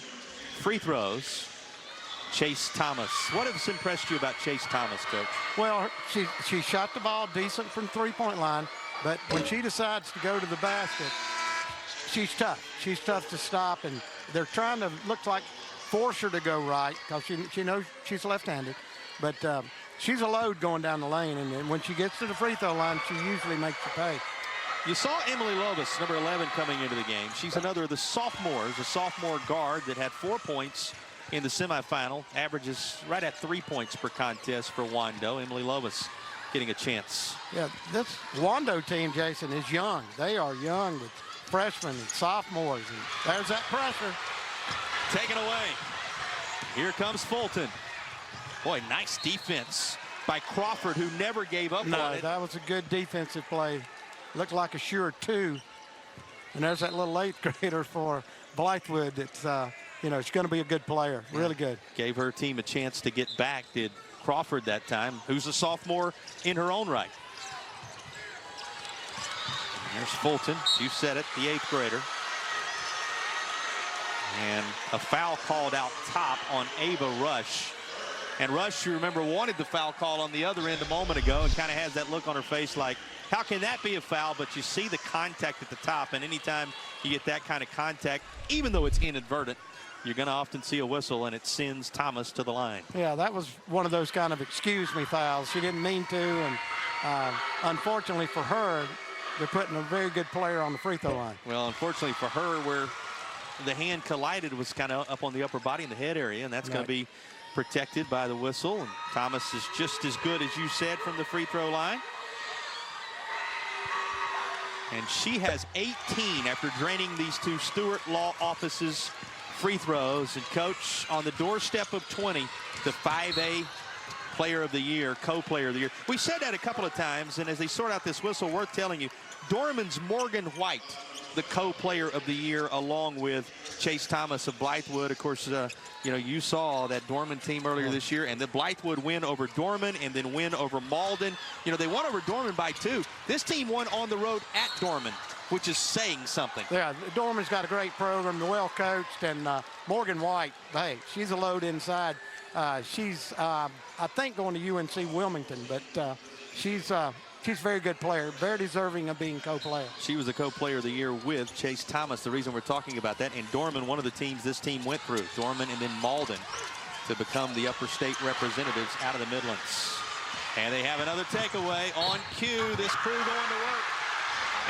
free throws. Chase Thomas. What has impressed you about Chase Thomas, Coach? Well, she shot the ball decent from three-point line, but when she decides to go to the basket, she's tough. She's tough to stop, and they're trying to, looks like, force her to go right because she knows she's left-handed. But she's a load going down the lane, and when she gets to the free throw line, she usually makes you pay. You saw Emily Lovis, number 11, coming into the game. She's another of the sophomores, a sophomore guard that had 4 points in the semifinal. Averages right at 3 points per contest for Wando. Emily Lovis getting a chance. Yeah, this Wando team, Jason, is young. They are young with freshmen and sophomores, and there's that pressure. Taken away. Here comes Fulton. Boy, nice defense by Crawford, who never gave up on it. That was a good defensive play. Looked like a sure 2. And there's that little 8th grader for Blythewood that's, you know, she's going to be a good player. Really good. Gave her team a chance to get back, did Crawford that time, who's a sophomore in her own right. And there's Fulton. You said it, the 8th grader. And a foul called out top on Ava Rush. And Rush, you remember, wanted the foul call on the other end a moment ago and kind of has that look on her face like, how can that be a foul? But you see the contact at the top, and anytime you get that kind of contact, even though it's inadvertent, you're going to often see a whistle, and it sends Thomas to the line. Yeah, that was one of those kind of excuse me fouls. She didn't mean to, and unfortunately for her, they're putting a very good player on the free throw line. Well, unfortunately for her, where the hand collided was kind of up on the upper body in the head area, and that's going to be protected by the whistle. And Thomas is just as good as you said from the free throw line. And she has 18 after draining these two Stewart Law Offices free throws. And Coach, on the doorstep of 20, the 5A Player of the Year, Co-Player of the Year. We said that a couple of times, and as they sort out this whistle, worth telling you, Dorman's Morgan White, the Co-Player of the Year, along with Chase Thomas of Blythewood. Of course, you know, you saw that Dorman team earlier this year, and the Blythewood win over Dorman and then win over Malden. You know, they won over Dorman by 2. This team won on the road at Dorman, which is saying something. Yeah, Dorman's got a great program, well coached, and Morgan White, hey, she's a load inside. She's, I think, going to UNC Wilmington, but she's a very good player, very deserving of being co-player. She was the Co-Player of the Year with Chase Thomas, the reason we're talking about that. And Dorman, one of the teams this team went through, Dorman and then Malden, to become the upper state representatives out of the Midlands. And they have another takeaway on cue. This crew going to work.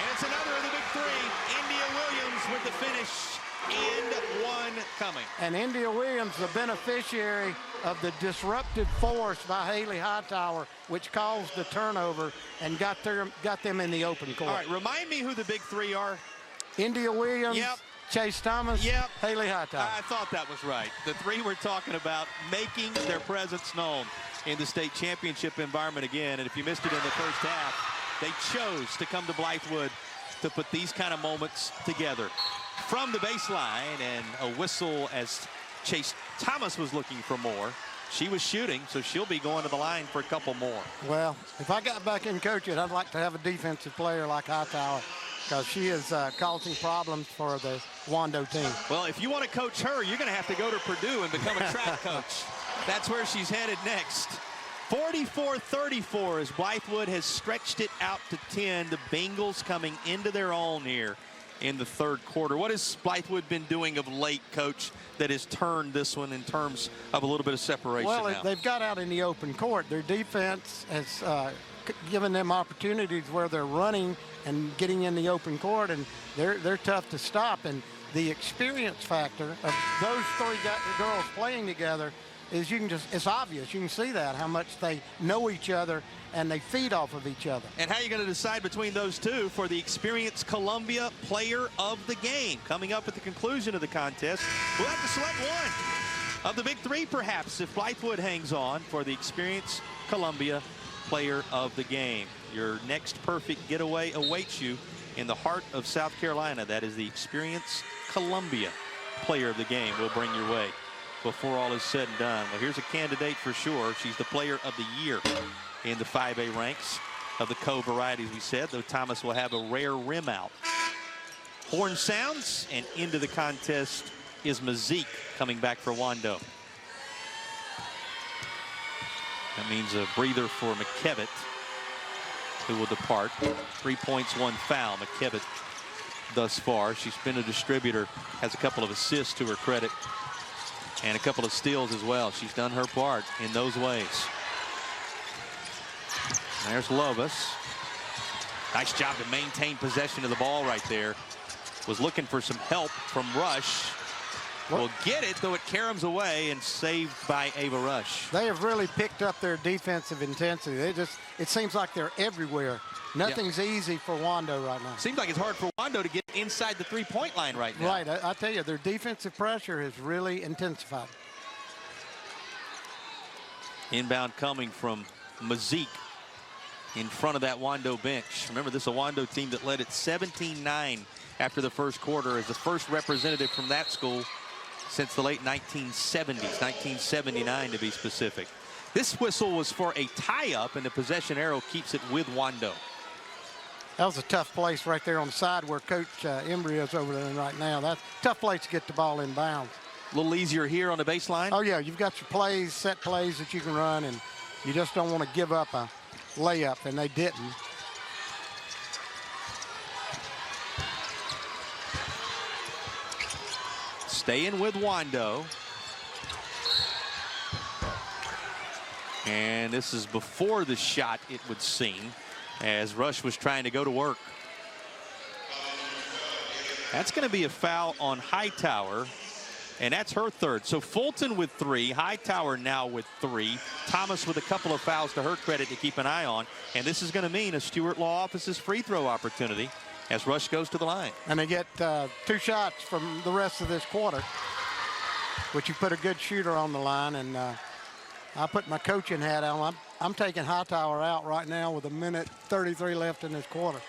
And it's another of the big three. India Williams with the finish. And one coming. And India Williams, the beneficiary of the disruptive force by Haley Hightower, which caused the turnover and got them in the open court. All right, remind me who the big three are. India Williams, Chase Thomas, Haley Hightower. I thought that was right. The three we're talking about making their presence known in the state championship environment again. And if you missed it in the first half, they chose to come to Blythewood to put these kind of moments together. From the baseline, and a whistle as Chase Thomas was looking for more. She was shooting, so she'll be going to the line for a couple more. Well, if I got back in coaching, I'd like to have a defensive player like Hightower, because she is causing problems for the Wando team. Well, if you want to coach her, you're going to have to go to Purdue and become a track coach. That's where she's headed next. 44-34 as Blythewood has stretched it out to 10. The Bengals coming into their own here in the third quarter. What has Blythewood been doing of late, Coach, that has turned this one in terms of a little bit of separation well, now? They've got out in the open court. Their defense has given them opportunities where they're running and getting in the open court, and they're tough to stop. And the experience factor of those three girls playing together is it's obvious. You can see that, how much they know each other and they feed off of each other. And how are you going to decide between those two for the Experience Columbia Player of the Game? Coming up at the conclusion of the contest, we'll have to select one of the big three, perhaps, if Blythewood hangs on for the Experience Columbia Player of the Game. Your next perfect getaway awaits you in the heart of South Carolina. That is the Experience Columbia Player of the Game we'll bring your way before all is said and done. Well, here's a candidate for sure. She's the Player of the Year in the 5A ranks of the co-varieties, we said, though Thomas will have a rare rim out. Horn sounds, and into the contest is Mazik coming back for Wando. That means a breather for McKevitt, who will depart. 3 points, 1 foul. McKevitt thus far. She's been a distributor, has a couple of assists to her credit, and a couple of steals as well. She's done her part in those ways. There's Lovas. Nice job to maintain possession of the ball right there. Was looking for some help from Rush. Will get it, though it caroms away and saved by Ava Rush. They have really picked up their defensive intensity. It seems like they're everywhere. Nothing's easy for Wando right now. Seems like it's hard for Wando to get inside the three-point line right now. Right, I tell you, their defensive pressure has really intensified. Inbound coming from Mazik in front of that Wando bench. Remember, this is a Wando team that led at 17-9 after the first quarter, as the first representative from that school since the late 1970s, 1979 to be specific. This whistle was for a tie-up, and the possession arrow keeps it with Wando. That was a tough place right there on the side where Coach Embry is over there right now. That's a tough place to get the ball in bounds. A little easier here on the baseline? Oh, yeah. You've got your plays, set plays that you can run, and you just don't want to give up a layup, and they didn't. Staying with Wando. And this is before the shot, it would seem, as Rush was trying to go to work. That's going to be a foul on Hightower, and that's her third. So Fulton with 3, Hightower now with 3, Thomas with a couple of fouls to her credit to keep an eye on. And this is going to mean a Stewart Law Office's free throw opportunity as Rush goes to the line. And they get 2 shots from the rest of this quarter, which you put a good shooter on the line. And I put my coaching hat on. I'm taking Hightower out right now with 1:33 left in this quarter.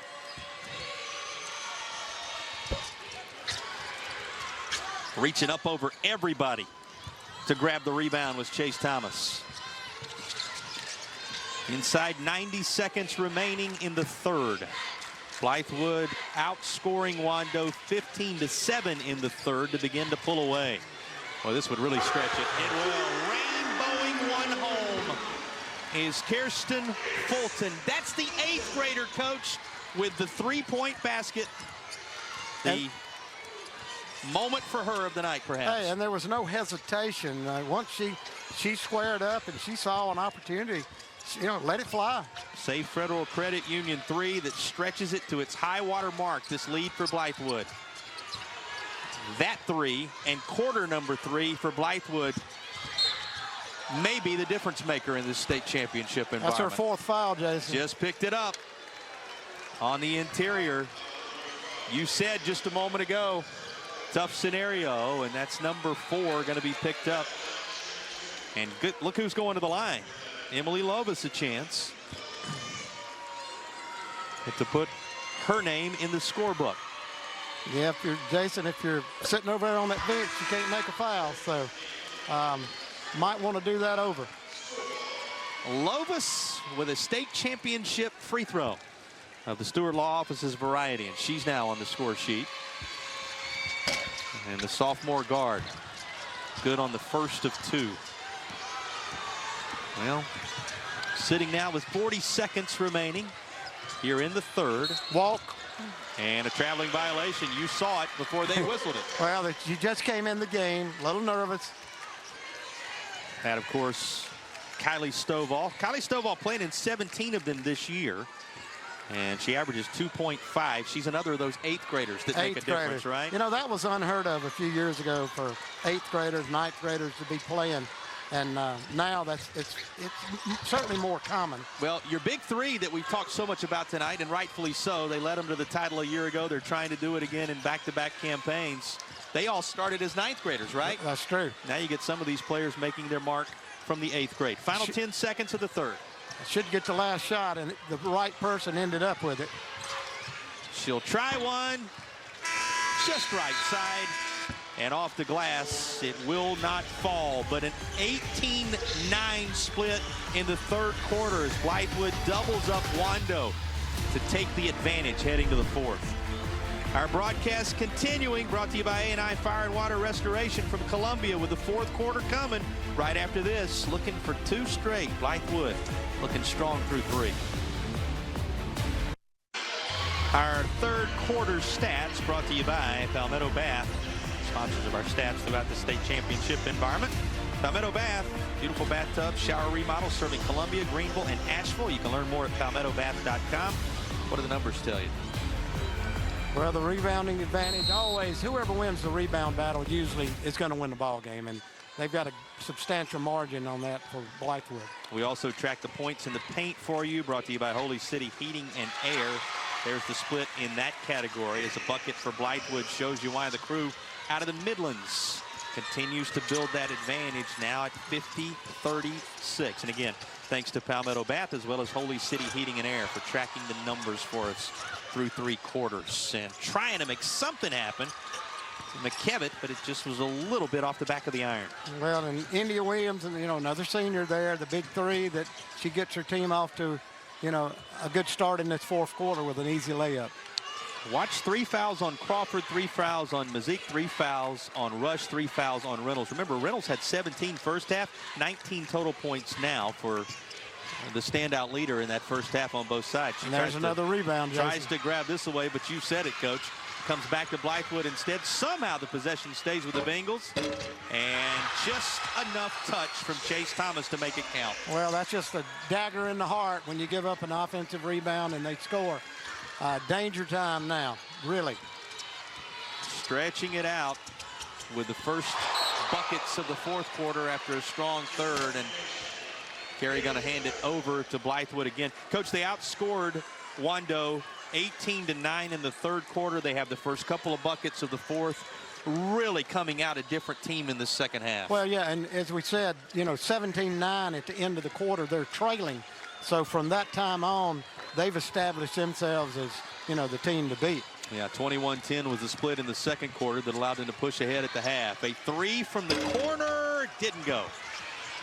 Reaching up over everybody to grab the rebound was Chase Thomas. Inside 90 seconds remaining in the third. Blythewood outscoring Wando 15-7 in the third to begin to pull away. Well, this would really stretch it. It will. Rainbowing one home is Kirsten Fulton. That's the 8th grader, coach, with the 3-point basket. The moment for her of the night, perhaps. Hey, and there was no hesitation. Once she squared up and she saw an opportunity, let it fly. Safe Federal Credit Union 3 that stretches it to its high water mark. This lead for Blythewood. That 3 and quarter number 3 for Blythewood may be the difference maker in this state championship environment. That's her 4th foul, Jason. Just picked it up on the interior. You said just a moment ago, tough scenario, and that's number 4 going to be picked up. And good, look who's going to the line. Emily Lovis a chance to put her name in the scorebook. Yeah, Jason, if you're sitting over there on that bench, you can't make a foul, so might want to do that over. Lovis with a state championship free throw of the Stewart Law Office's variety, and she's now on the score sheet. And the sophomore guard, good on the first of 2. Well, sitting now with 40 seconds remaining here in the third. Walk. And a traveling violation. You saw it before they whistled it. Well, she just came in the game, a little nervous. That, of course, Kylie Stovall. Kylie Stovall playing in 17 of them this year. And she averages 2.5. She's another of those 8th graders that make a difference, right? That was unheard of a few years ago for 8th graders, 9th graders to be playing. And now it's certainly more common. Well, your big 3 that we've talked so much about tonight, and rightfully so, they led them to the title a year ago. They're trying to do it again in back-to-back campaigns. They all started as 9th graders, right? That's true. Now you get some of these players making their mark from the 8th grade. Final 10 seconds of the third. Should get the last shot, and the right person ended up with it. She'll try one. Just right side. And off the glass, it will not fall, but an 18-9 split in the third quarter as Blythewood doubles up Wando to take the advantage heading to the fourth. Our broadcast continuing, brought to you by A&I Fire and Water Restoration from Columbia, with the fourth quarter coming right after this. Looking for 2 straight. Blythewood looking strong through 3. Our third quarter stats brought to you by Palmetto Bath, sponsors of our stats throughout the state championship environment. Palmetto Bath, beautiful bathtub, shower remodel serving Columbia, Greenville, and Asheville. You can learn more at palmettobath.com. What do the numbers tell you? Well, the rebounding advantage, always, whoever wins the rebound battle usually is going to win the ball game, and they've got a substantial margin on that for Blythewood. We also track the points in the paint for you, brought to you by Holy City Heating and Air. There's the split in that category as a bucket for Blythewood shows you why the crew out of the Midlands continues to build that advantage now at 50-36. And again, thanks to Palmetto Bath as well as Holy City Heating and Air for tracking the numbers for us through 3 quarters and trying to make something happen to McKevitt, but it just was a little bit off the back of the iron. Well, and India Williams, and another senior there, the big 3 that she gets her team off to, a good start in this fourth quarter with an easy layup. Watch 3 fouls on Crawford, 3 fouls on Mazik, 3 fouls on Rush, 3 fouls on Reynolds. Remember, Reynolds had 17 first half, 19 total points now for the standout leader in that first half on both sides. And there's another rebound, Jason. Tries to grab this away, but you said it, Coach. Comes back to Blythewood instead. Somehow the possession stays with the Bengals. And just enough touch from Chase Thomas to make it count. Well, that's just a dagger in the heart when you give up an offensive rebound and they score. Danger time now, really. stretching it out with the first buckets of the fourth quarter after a strong third, and Carey going to hand it over to Blythewood again. Coach, they outscored Wando 18-9 in the third quarter. They have the first couple of buckets of the fourth. Really coming out a different team in the second half. Well, yeah, and as we said, 17-9 at the end of the quarter, they're trailing. So from that time on, they've established themselves as, the team to beat. Yeah, 21-10 was the split in the second quarter that allowed them to push ahead at the half. A three from the corner, didn't go.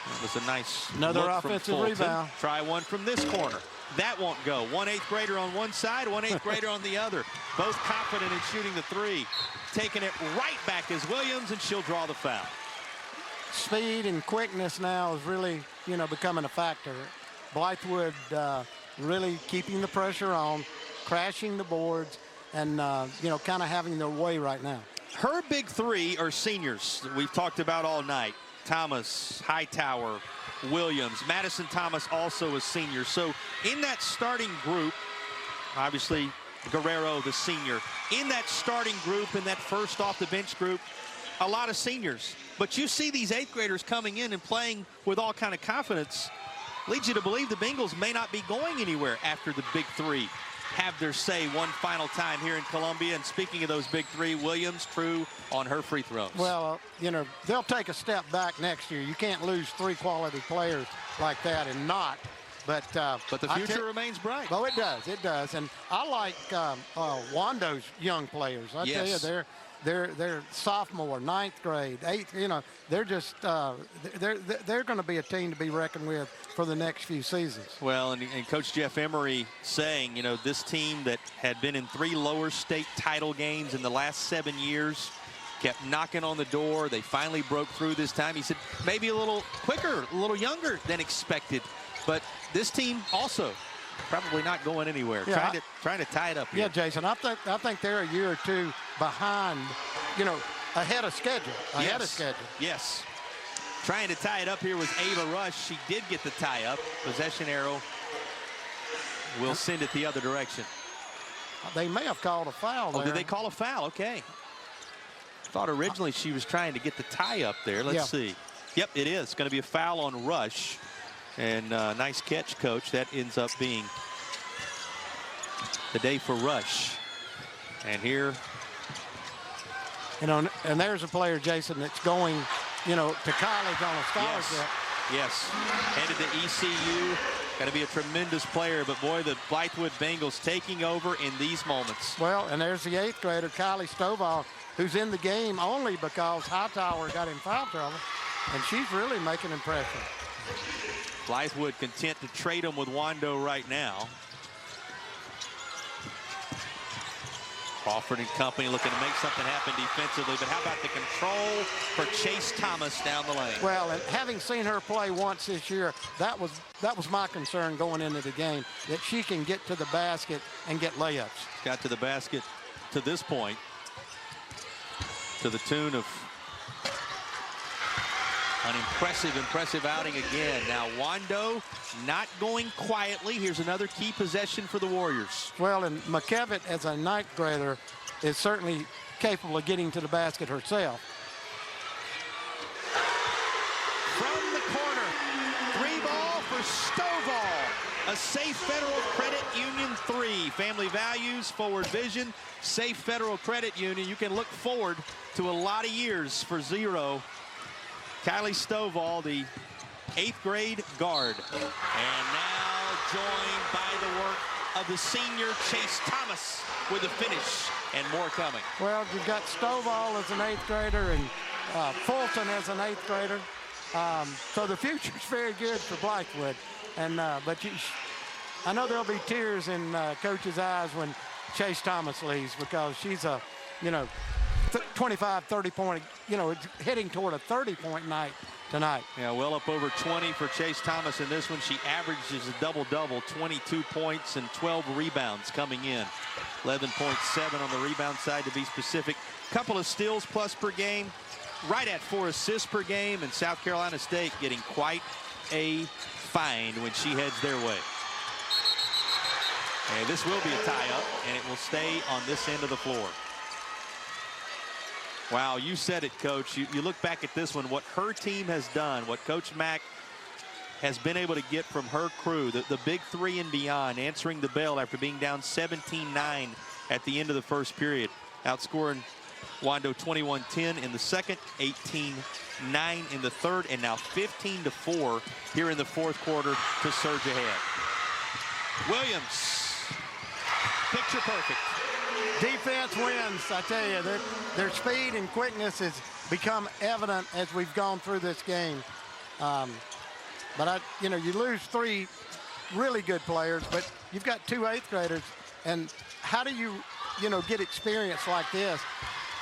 That was a nice another look offensive from rebound. Try one from this corner. That won't go. 1 8th grader on one side, 1 8th grader on the other. Both confident in shooting the three. Taking it right back is Williams, and she'll draw the foul. Speed and quickness now is really, becoming a factor. Blythewood really keeping the pressure on, crashing the boards, and, kind of having their way right now. Her big three are seniors that we've talked about all night. Thomas, Hightower, Williams. Madison Thomas also a senior. So in that starting group, obviously Guerrero, the senior. In that starting group, in that first off the bench group, a lot of seniors. But you see these 8th graders coming in and playing with all kind of confidence. Leads you to believe the Bengals may not be going anywhere after the big three have their say one final time here in Columbia. And speaking of those big three, Williams, true on her free throws. Well, they'll take a step back next year. You can't lose 3 quality players like that and not. But the future remains bright. Oh, it does. It does. And I like Wando's young players. I tell you, they're sophomore, 9th grade, 8th. They're just they're going to be a team to be reckoned with for the next few seasons. Well, and Coach Jeff Emery saying, this team that had been in 3 lower state title games in the last 7 years kept knocking on the door. They finally broke through this time. He said maybe a little quicker, a little younger than expected, but this team also probably not going anywhere. Yeah, trying to tie it up here. Yeah, Jason, I think they're a year or two behind, ahead of schedule. Ahead of schedule. Yes. Trying to tie it up here was Ava Rush. She did get the tie up. Possession arrow will send it the other direction. They may have called a foul there. Oh, did they call a foul? Okay. Thought originally she was trying to get the tie up there. Let's see. Yep, it is. It's going to be a foul on Rush. And nice catch, Coach. That ends up being the day for Rush. And here. And there's a player, Jason, that's going, to college on a scholarship. Yes. Headed to ECU. Got to be a tremendous player. But, boy, the Blythewood Bengals taking over in these moments. Well, and there's the 8th grader, Kylie Stovall, who's in the game only because Hightower got in foul trouble. And she's really making an impression. Blythewood content to trade him with Wando right now. Crawford and company looking to make something happen defensively, but how about the control for Chase Thomas down the lane? Well, and having seen her play once this year, that was my concern going into the game, that she can get to the basket and get layups. Got to the basket to this point to the tune of an impressive outing again. Now Wando not going quietly. Here's another key possession for the Warriors. Well, and McKevitt, as a 9th grader, is certainly capable of getting to the basket herself. From the corner, 3-ball for Stovall. A Safe Federal Credit Union 3. Family values, forward vision, Safe Federal Credit Union. You can look forward to a lot of years for 0. Kylie Stovall, the 8th grade guard. And now joined by the work of the senior Chase Thomas with a finish and more coming. Well, you've got Stovall as an 8th grader and Fulton as an 8th grader. So the future's very good for Blythewood. And but I know there'll be tears in Coach's eyes when Chase Thomas leaves, because she's a, 25, 30-point, heading toward a 30-point night tonight. Yeah, well up over 20 for Chase Thomas in this one. She averages a double-double, 22 points and 12 rebounds coming in. 11.7 on the rebound side, to be specific. Couple of steals plus per game, right at 4 assists per game, and South Carolina State getting quite a find when she heads their way. And this will be a tie-up, and it will stay on this end of the floor. Wow, you said it, Coach. You look back at this one, what her team has done, what Coach Mack has been able to get from her crew, the big three and beyond, answering the bell after being down 17-9 at the end of the first period, outscoring Wando 21-10 in the second, 18-9 in the third, and now 15-4 here in the fourth quarter to surge ahead. Williams, picture perfect. Defense wins, I tell you. Their speed and quickness has become evident as we've gone through this game. But you lose three really good players, but you've got two 8th graders, and how do you get experience like this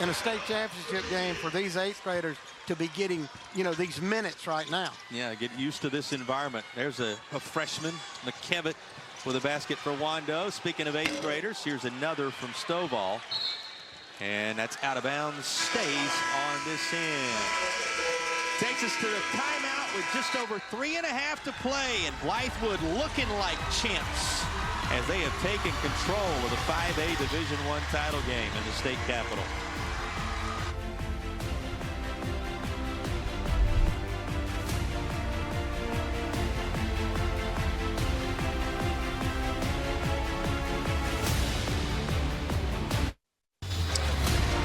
in a state championship game for these 8th graders to be getting these minutes right now? Yeah, get used to this environment. There's a freshman, McKevitt, with a basket for Wando. Speaking of 8th graders, here's another from Stovall. And that's out of bounds, stays on this end. Takes us to the timeout with just over 3.5 to play, and Blythewood looking like champs as they have taken control of the 5A Division I title game in the state capitol.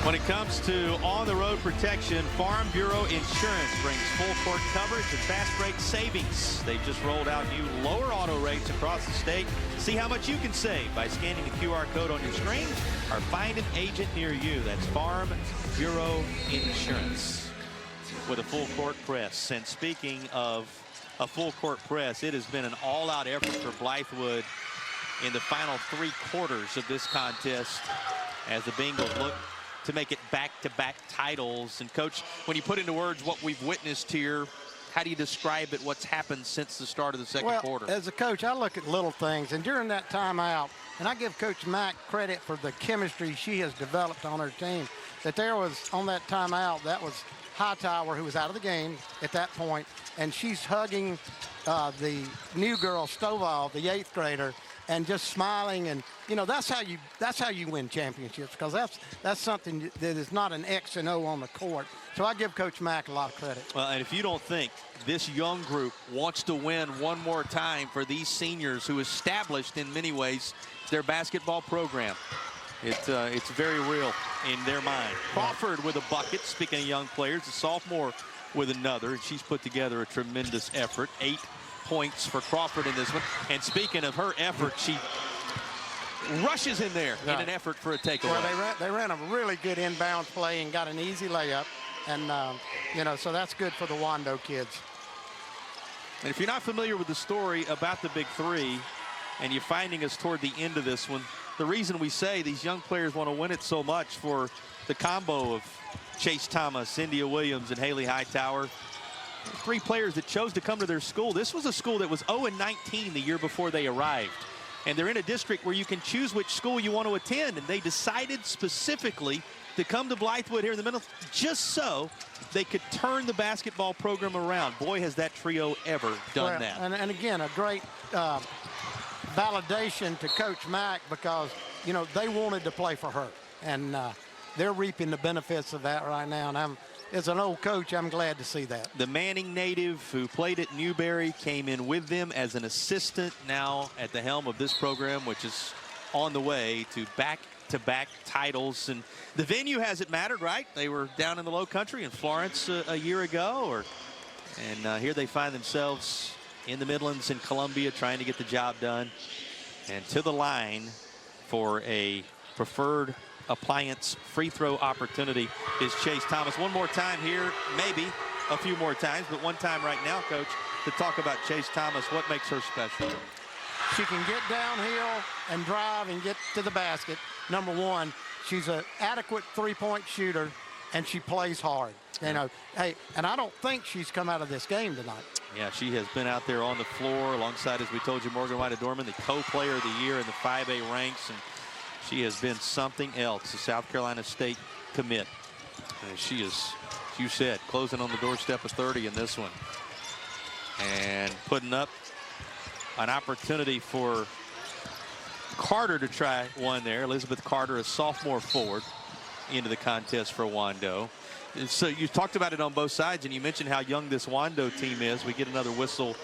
When it comes to on-the-road protection, Farm Bureau Insurance brings full court coverage and fast break savings. They've just rolled out new lower auto rates across the state. See how much you can save by scanning the QR code on your screen or find an agent near you. That's Farm Bureau Insurance with a full court press. And speaking of a full court press, it has been an all-out effort for Blythewood in the final 3 quarters of this contest as the Bengals look to make it back-to-back titles. And Coach, when you put into words what we've witnessed here, how do you describe it, what's happened since the start of the second quarter? As a coach, I look at little things, and during that timeout, and I give Coach Mack credit for the chemistry she has developed on her team, that there was, on that timeout, that was Hightower, who was out of the game at that point, and she's hugging the new girl, Stovall, the 8th grader, and just smiling, and that's how you win championships, because that's something that is not an X and O on the court. So I give Coach Mack a lot of credit. Well, and if you don't think this young group wants to win one more time for these seniors who established in many ways their basketball program, it's very real in their mind. Crawford with a bucket. Speaking of young players, a sophomore with another, and she's put together a tremendous effort. 8 points for Crawford in this one. And speaking of her effort, she rushes in there in an effort for a takeaway. Well, they ran a really good inbound play and got an easy layup. And, so that's good for the Wando kids. And if you're not familiar with the story about the Big Three, and you're finding us toward the end of this one, the reason we say these young players want to win it so much for the combo of Chase Thomas, India Williams, and Haley Hightower, 3 players that chose to come to their school. This was a school that was 0-19 the year before they arrived. And they're in a district where you can choose which school you want to attend. And they decided specifically to come to Blythewood here in the middle just so they could turn the basketball program around. Boy, has that trio ever done that. And again, a great validation to Coach Mack, because, they wanted to play for her. And they're reaping the benefits of that right now. And as an old coach, I'm glad to see that. The Manning native who played at Newberry came in with them as an assistant, now at the helm of this program, which is on the way to back-to-back titles. And the venue hasn't mattered, right? They were down in the Low Country in Florence a year ago, and here they find themselves in the Midlands in Columbia trying to get the job done. And to the line for a preferred appliance free throw opportunity is Chase Thomas. One more time here, maybe a few more times, but one time right now, Coach, to talk about Chase Thomas. What makes her special? She can get downhill and drive and get to the basket. Number one, she's an adequate 3-point shooter, and she plays hard. Hey, and I don't think she's come out of this game tonight. Yeah, she has been out there on the floor alongside, as we told you, Morgan White-Dorman, the co-player of the year in the 5A ranks, and she has been something else, a South Carolina State commit. And she is, as you said, closing on the doorstep of 30 in this one. And putting up an opportunity for Carter to try one there. Elizabeth Carter, a sophomore forward. into the contest for Wando. So you talked about it on both sides, and you mentioned how young this Wando team is. We get another whistle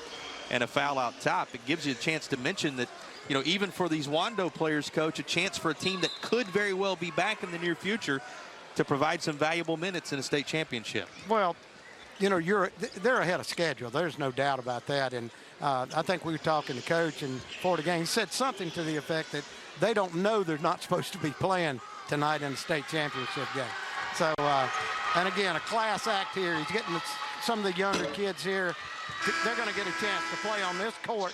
and a foul out top. It gives you a chance to mention that, you know, even for these Wando players, Coach, a chance for a team that could very well be back in the near future to provide some valuable minutes in a state championship. Well, you know, they're ahead of schedule. There's no doubt about that. And I think we were talking to Coach and before the game, he said something to the effect that they don't know they're not supposed to be playing tonight in the state championship game. So, and again, a class act here. He's getting some of the younger kids here. They're going to get a chance to play on this court,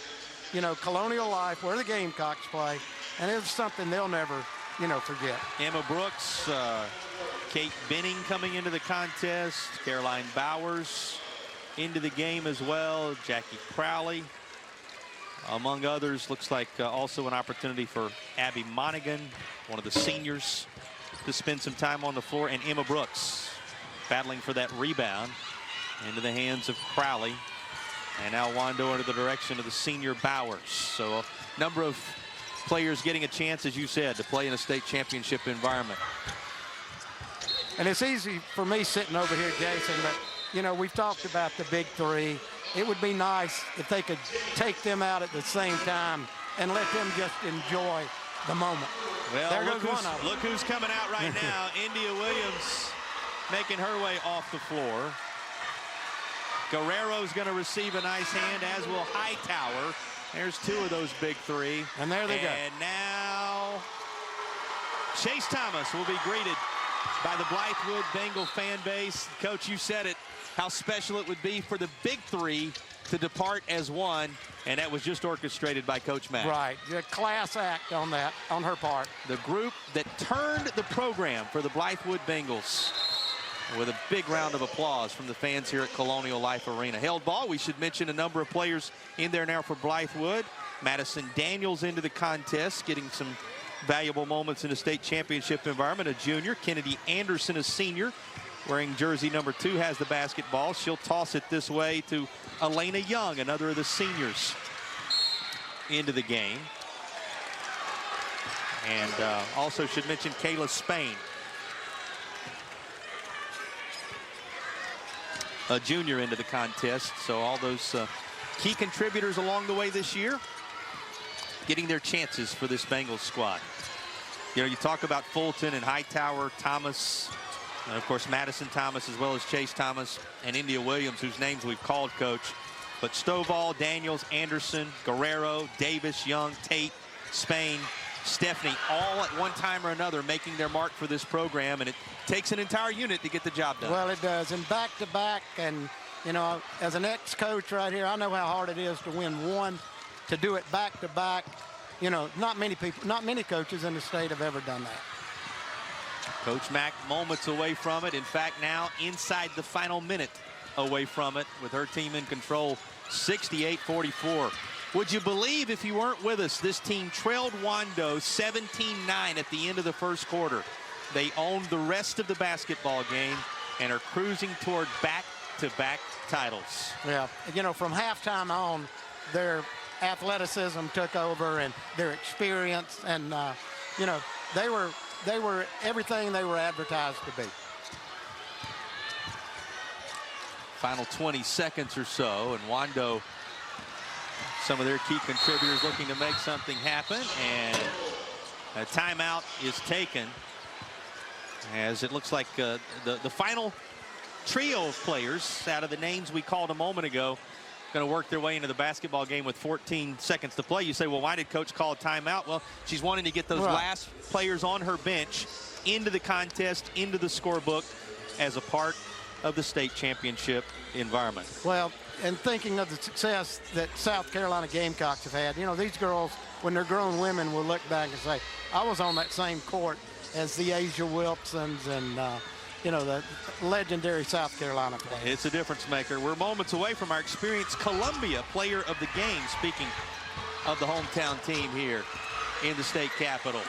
you know, Colonial Life, where the Gamecocks play. And it's something they'll never, you know, forget. Emma Brooks, Kate Benning coming into the contest. Caroline Bowers into the game as well. Jackie Crowley, among others. Looks like also an opportunity for Abby Monaghan, one of the seniors, to spend some time on the floor. And Emma Brooks battling for that rebound into the hands of Crowley. And now Wando under the direction of the senior Bowers. So a number of players getting a chance, as you said, to play in a state championship environment. And it's easy for me sitting over here, Jason, but, you know, we've talked about the big three. It would be nice if they could take them out at the same time and let them just enjoy the moment. Well, there goes one of them. Look who's coming out right now. India Williams making her way off the floor. Guerrero's going to receive a nice hand, as will Hightower. There's two of those big three. And there they go. And now Chase Thomas will be greeted by the Blythewood Bengal fan base. Coach, you said it, how special it would be for the big three to depart as one, and that was just orchestrated by Coach Mack. Right, the class act on that, on her part. The group that turned the program for the Blythewood Bengals, with a big round of applause from the fans here at Colonial Life Arena. Held ball, we should mention a number of players in there now for Blythewood. Madison Daniels into the contest, getting some valuable moments in a state championship environment. A junior, Kennedy Anderson, a senior, wearing jersey number 2, has the basketball. She'll toss it this way to Elena Young, another of the seniors, into the game. And also should mention Kayla Spain, a junior, into the contest. So all those key contributors along the way this year getting their chances for this Bengals squad. You know, you talk about Fulton and Hightower, Thomas, and of course Madison Thomas, as well as Chase Thomas and India Williams, whose names we've called, Coach. But Stovall, Daniels, Anderson, Guerrero, Davis, Young, Tate, Spain, Stephanie, all at one time or another making their mark for this program, and it takes an entire unit to get the job done. Well, it does, and back-to-back, and, you know, as an ex-coach right here, I know how hard it is to win one. To do it back-to-back, you know, not many coaches in the state have ever done that. Coach Mack moments away from it. In fact, now inside the final minute away from it, with her team in control, 68-44. Would you believe, if you weren't with us, this team trailed Wando 17-9 at the end of the first quarter. They owned the rest of the basketball game and are cruising toward back-to-back titles. Yeah, you know, from halftime on, their athleticism took over and their experience, and you know, they were everything they were advertised to be. Final 20 seconds or so, and Wando, some of their key contributors looking to make something happen, and a timeout is taken, as it looks like the final trio of players out of the names we called a moment ago going to work their way into the basketball game with 14 seconds to play. You say, well, why did Coach call a timeout? Well, she's wanting to get those last players on her bench into the contest, into the scorebook, as a part of the state championship environment. Well, and thinking of the success that South Carolina Gamecocks have had, you know, these girls, when they're grown women, will look back and say, I was on that same court as the Asia Wilsons and you know, the legendary South Carolina players. It's a difference maker. We're moments away from our experienced Columbia player of the game, speaking of the hometown team here in the state capitol.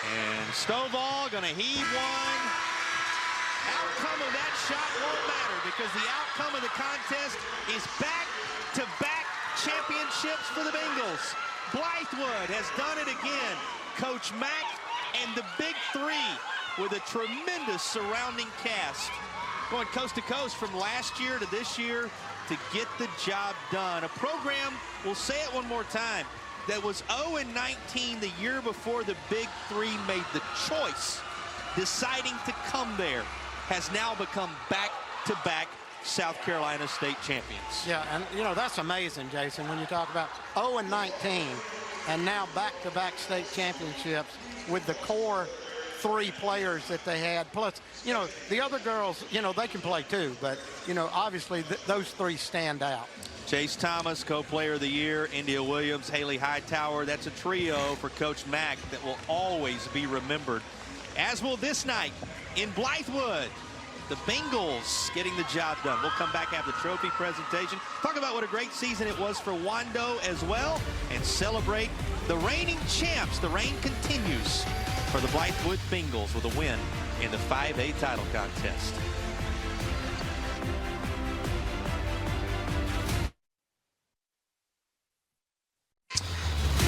And Stovall going to heave one. Outcome of that shot won't matter, because the outcome of the contest is back-to-back championships for the Bengals. Blythewood has done it again. Coach Mack and the big three with a tremendous surrounding cast, going coast to coast from last year to this year to get the job done. A program, we'll say it one more time, that was 0-19 the year before the Big Three made the choice, deciding to come there, has now become back-to-back South Carolina state champions. Yeah, and you know, that's amazing, Jason, when you talk about 0-19 and now back-to-back state championships with the core 3 players that they had. Plus, you know, the other girls, you know, they can play too, but, you know, obviously those 3 stand out. Chase Thomas, co-player of the year, India Williams, Haley Hightower. That's a trio for Coach Mack that will always be remembered, as will this night in Blythewood. The Bengals getting the job done. We'll come back after the trophy presentation, talk about what a great season it was for Wando as well, and celebrate the reigning champs. The reign continues for the Blythewood Bengals with a win in the 5A title contest.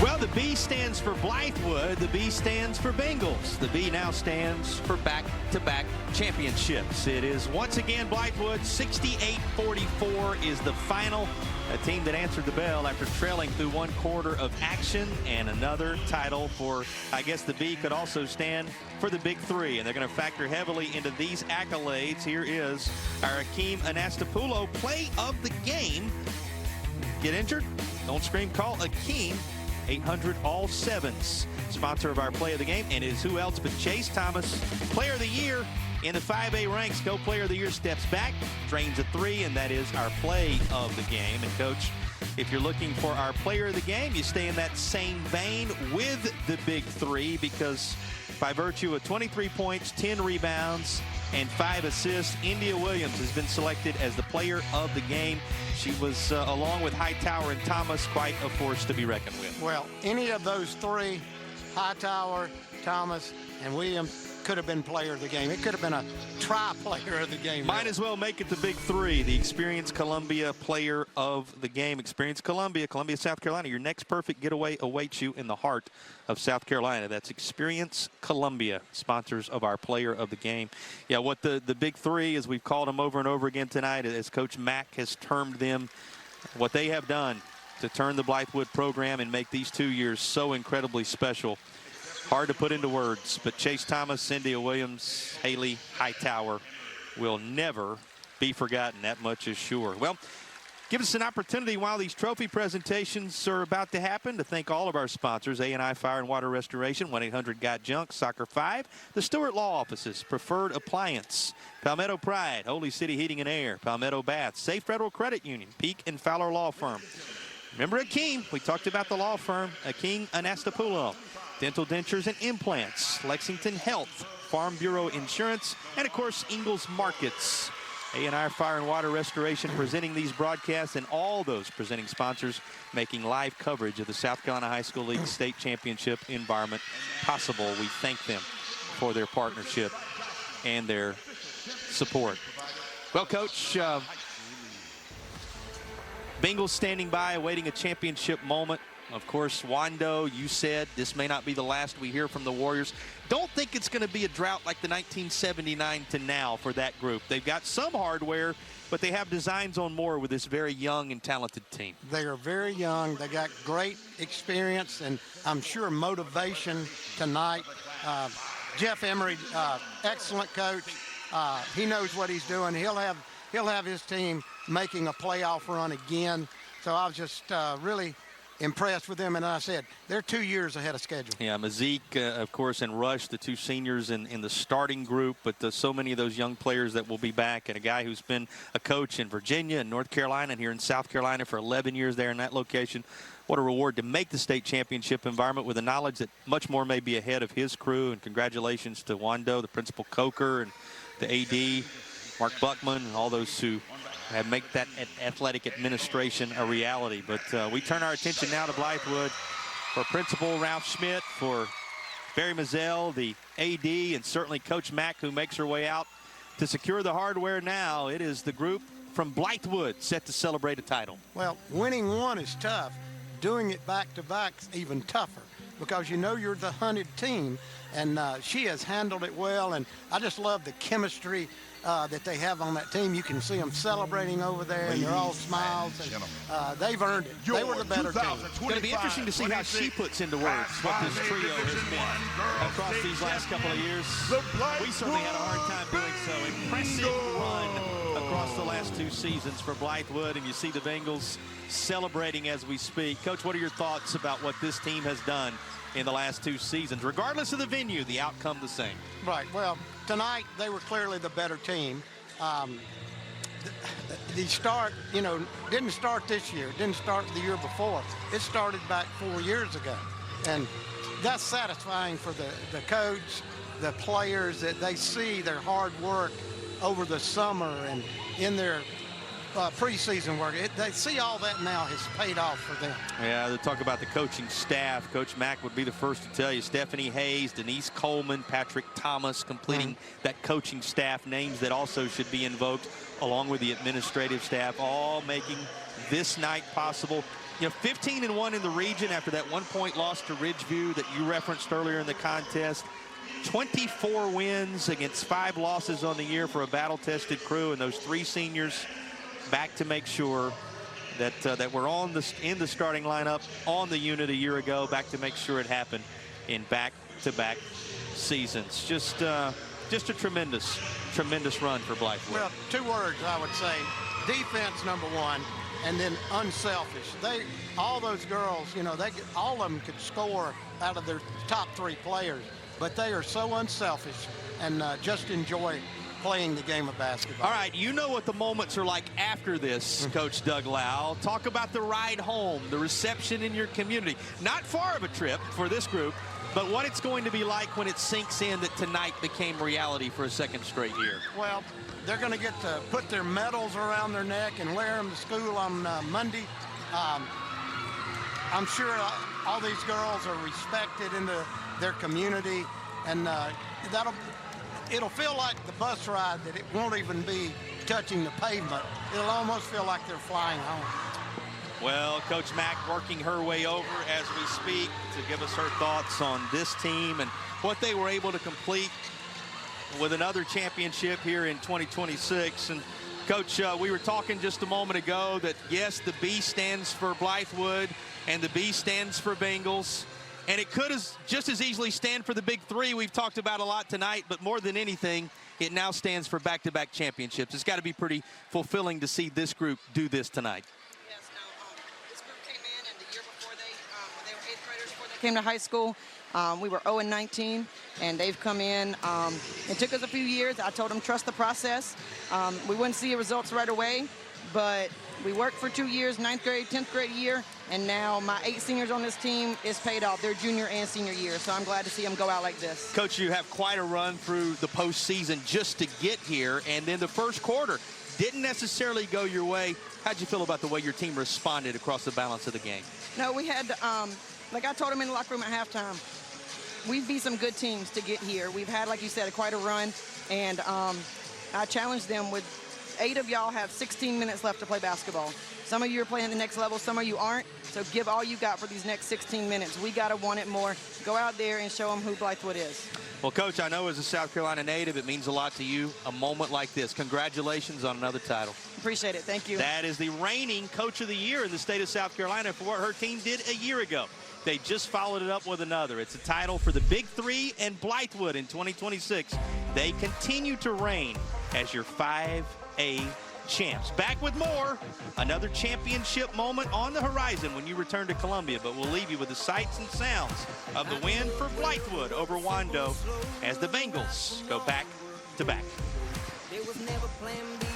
Well, the B stands for Blythewood. The B stands for Bengals. The B now stands for back-to-back championships. It is once again Blythewood. 68-44 is the final. A team that answered the bell after trailing through 1 quarter of action, and another title for, I guess the B could also stand for the Big Three, and they're going to factor heavily into these accolades. Here is our Akeem Anastapoulo play of the game. Get injured? Don't scream, call Akeem. 800 all sevens. Sponsor of our play of the game, and is who else but Chase Thomas, player of the year in the 5A ranks. Co-player of the year steps back, drains a 3, and that is our play of the game. And Coach, if you're looking for our player of the game, you stay in that same vein with the Big Three, because by virtue of 23 points, 10 rebounds, and 5 assists, India Williams has been selected as the player of the game. She was, along with Hightower and Thomas, quite a force to be reckoned with. Well, any of those 3, Hightower, Thomas, and Williams, could have been player of the game. It could have been a tri-player of the game. Might as well make it the Big Three. The Experience Columbia player of the game. Experience Columbia, South Carolina. Your next perfect getaway awaits you in the heart of South Carolina. That's Experience Columbia, sponsors of our player of the game. Yeah, what the Big Three, as we've called them over and over again tonight, as Coach Mack has termed them, what they have done to turn the Blythewood program and make these 2 years so incredibly special. Hard to put into words, but Chase Thomas, India Williams, Haley Hightower will never be forgotten. That much is sure. Well, give us an opportunity while these trophy presentations are about to happen to thank all of our sponsors: A&I Fire and Water Restoration, 1-800-GOT-JUNK, Soccer 5, the Stewart Law Offices, Preferred Appliance, Palmetto Pride, Holy City Heating and Air, Palmetto Bath, Safe Federal Credit Union, Peak and Fowler Law Firm. Remember Akeem? We talked about the law firm, Akeem Anastapoulo. Dental Dentures and Implants, Lexington Health, Farm Bureau Insurance, and of course Ingalls Markets. A&I Fire and Water Restoration presenting these broadcasts, and all those presenting sponsors making live coverage of the South Carolina High School League State Championship environment possible. We thank them for their partnership and their support. Well, Coach, Bengals standing by, awaiting a championship moment. Of course, Wando, you said this may not be the last we hear from the Warriors. Don't think it's going to be a drought like the 1979 to now for that group. They've got some hardware, but they have designs on more with this very young and talented team. They are very young. They got great experience, and I'm sure motivation tonight. Jeff Emery, excellent coach. He knows what he's doing. He'll have his team making a playoff run again. So I was just really impressed with them, and I said they're 2 years ahead of schedule. Yeah, Mazik, of course, and Rush, the 2 seniors in the starting group, but so many of those young players that will be back, and a guy who's been a coach in Virginia and North Carolina and here in South Carolina for 11 years there in that location. What a reward to make the state championship environment with the knowledge that much more may be ahead of his crew. And congratulations to Wando, the principal Coker, and the AD, Mark Buckman, and all those who have made that athletic administration a reality. But we turn our attention now to Blythewood for Principal Ralph Schmidt, for Barry Mazzell, the AD, and certainly Coach Mack, who makes her way out to secure the hardware now. It is the group from Blythewood set to celebrate a title. Well, winning one is tough. Doing it back-to-back is even tougher, because you know you're the hunted team. and she has handled it well. And I just love the chemistry that they have on that team. You can see them celebrating over there, and they're all smiles, and they've earned it. They were the better team. It's going to be interesting to see how she puts into words what this trio has been across these last couple of years. We certainly had a hard time doing so. Impressive run across the last 2 seasons for Blythewood, and you see the Bengals celebrating as we speak. Coach, what are your thoughts about what this team has done in the last 2 seasons? Regardless of the venue, the outcome the same. Right. Well, tonight they were clearly the better team. The start, didn't start this year. Didn't start the year before. It started back 4 years ago. And that's satisfying for the coach, the players, that they see their hard work over the summer and in their preseason work. They see all that now has paid off for them. Yeah, they talk about the coaching staff. Coach Mack would be the first to tell you. Stephanie Hayes, Denise Coleman, Patrick Thomas completing that coaching staff, names that also should be invoked, along with the administrative staff, all making this night possible. 15-1 in the region after that 1-point loss to Ridgeview that you referenced earlier in the contest. 24 wins against 5 losses on the year for a battle-tested crew, and those 3 seniors back to make sure that that we're in the starting lineup on the unit a year ago, back to make sure it happened in back-to-back seasons. Just a tremendous run for Blythewood. Well, 2 words I would say: defense, number 1, and then unselfish. All those girls, all of them could score out of their top 3 players, but they are so unselfish and just enjoy playing the game of basketball. All right, you know what the moments are like after this, Coach Doug Lau. Talk about the ride home, the reception in your community. Not far of a trip for this group, but what it's going to be like when it sinks in that tonight became reality for a 2nd straight year. Well, they're going to get to put their medals around their neck and wear them to school on Monday. I'm sure all these girls are respected in their community, and it'll feel like the bus ride, that it won't even be touching the pavement. It'll almost feel like they're flying home. Well, Coach Mack working her way over as we speak to give us her thoughts on this team and what they were able to complete with another championship here in 2026. And Coach, we were talking just a moment ago that, yes, the B stands for Blythewood and the B stands for Bengals. And it could just as easily stand for the big 3 we've talked about a lot tonight, but more than anything, it now stands for back-to-back championships. It's got to be pretty fulfilling to see this group do this tonight. Yes, this group came in, and the year before when they were 8th graders, before they came to high school, we were 0-19, and they've come in. It took us a few years. I told them trust the process. We wouldn't see results right away, but we worked for 2 years, 9th grade, 10th grade year, and now my 8 seniors on this team is paid off their junior and senior year, so I'm glad to see them go out like this. Coach, you have quite a run through the postseason just to get here, and then the first quarter didn't necessarily go your way. How'd you feel about the way your team responded across the balance of the game? No, we had, like I told them in the locker room at halftime, we've beat some good teams to get here. We've had, like you said, quite a run, and I challenged them with 8 of y'all have 16 minutes left to play basketball. Some of you are playing the next level, some of you aren't, so give all you got for these next 16 minutes. We got to want it more. Go out there and show them who Blythewood is. Well, Coach, I know as a South Carolina native, it means a lot to you, a moment like this. Congratulations on another title. Appreciate it. Thank you. That is the reigning Coach of the Year in the state of South Carolina for what her team did a year ago. They just followed it up with another. It's a title for the Big 3 and Blythewood in 2026. They continue to reign as your 5A champs. Back with more. Another championship moment on the horizon when you return to Columbia, but we'll leave you with the sights and sounds of the win for Blythewood over Wando as the Bengals go back to back. There was never plan B.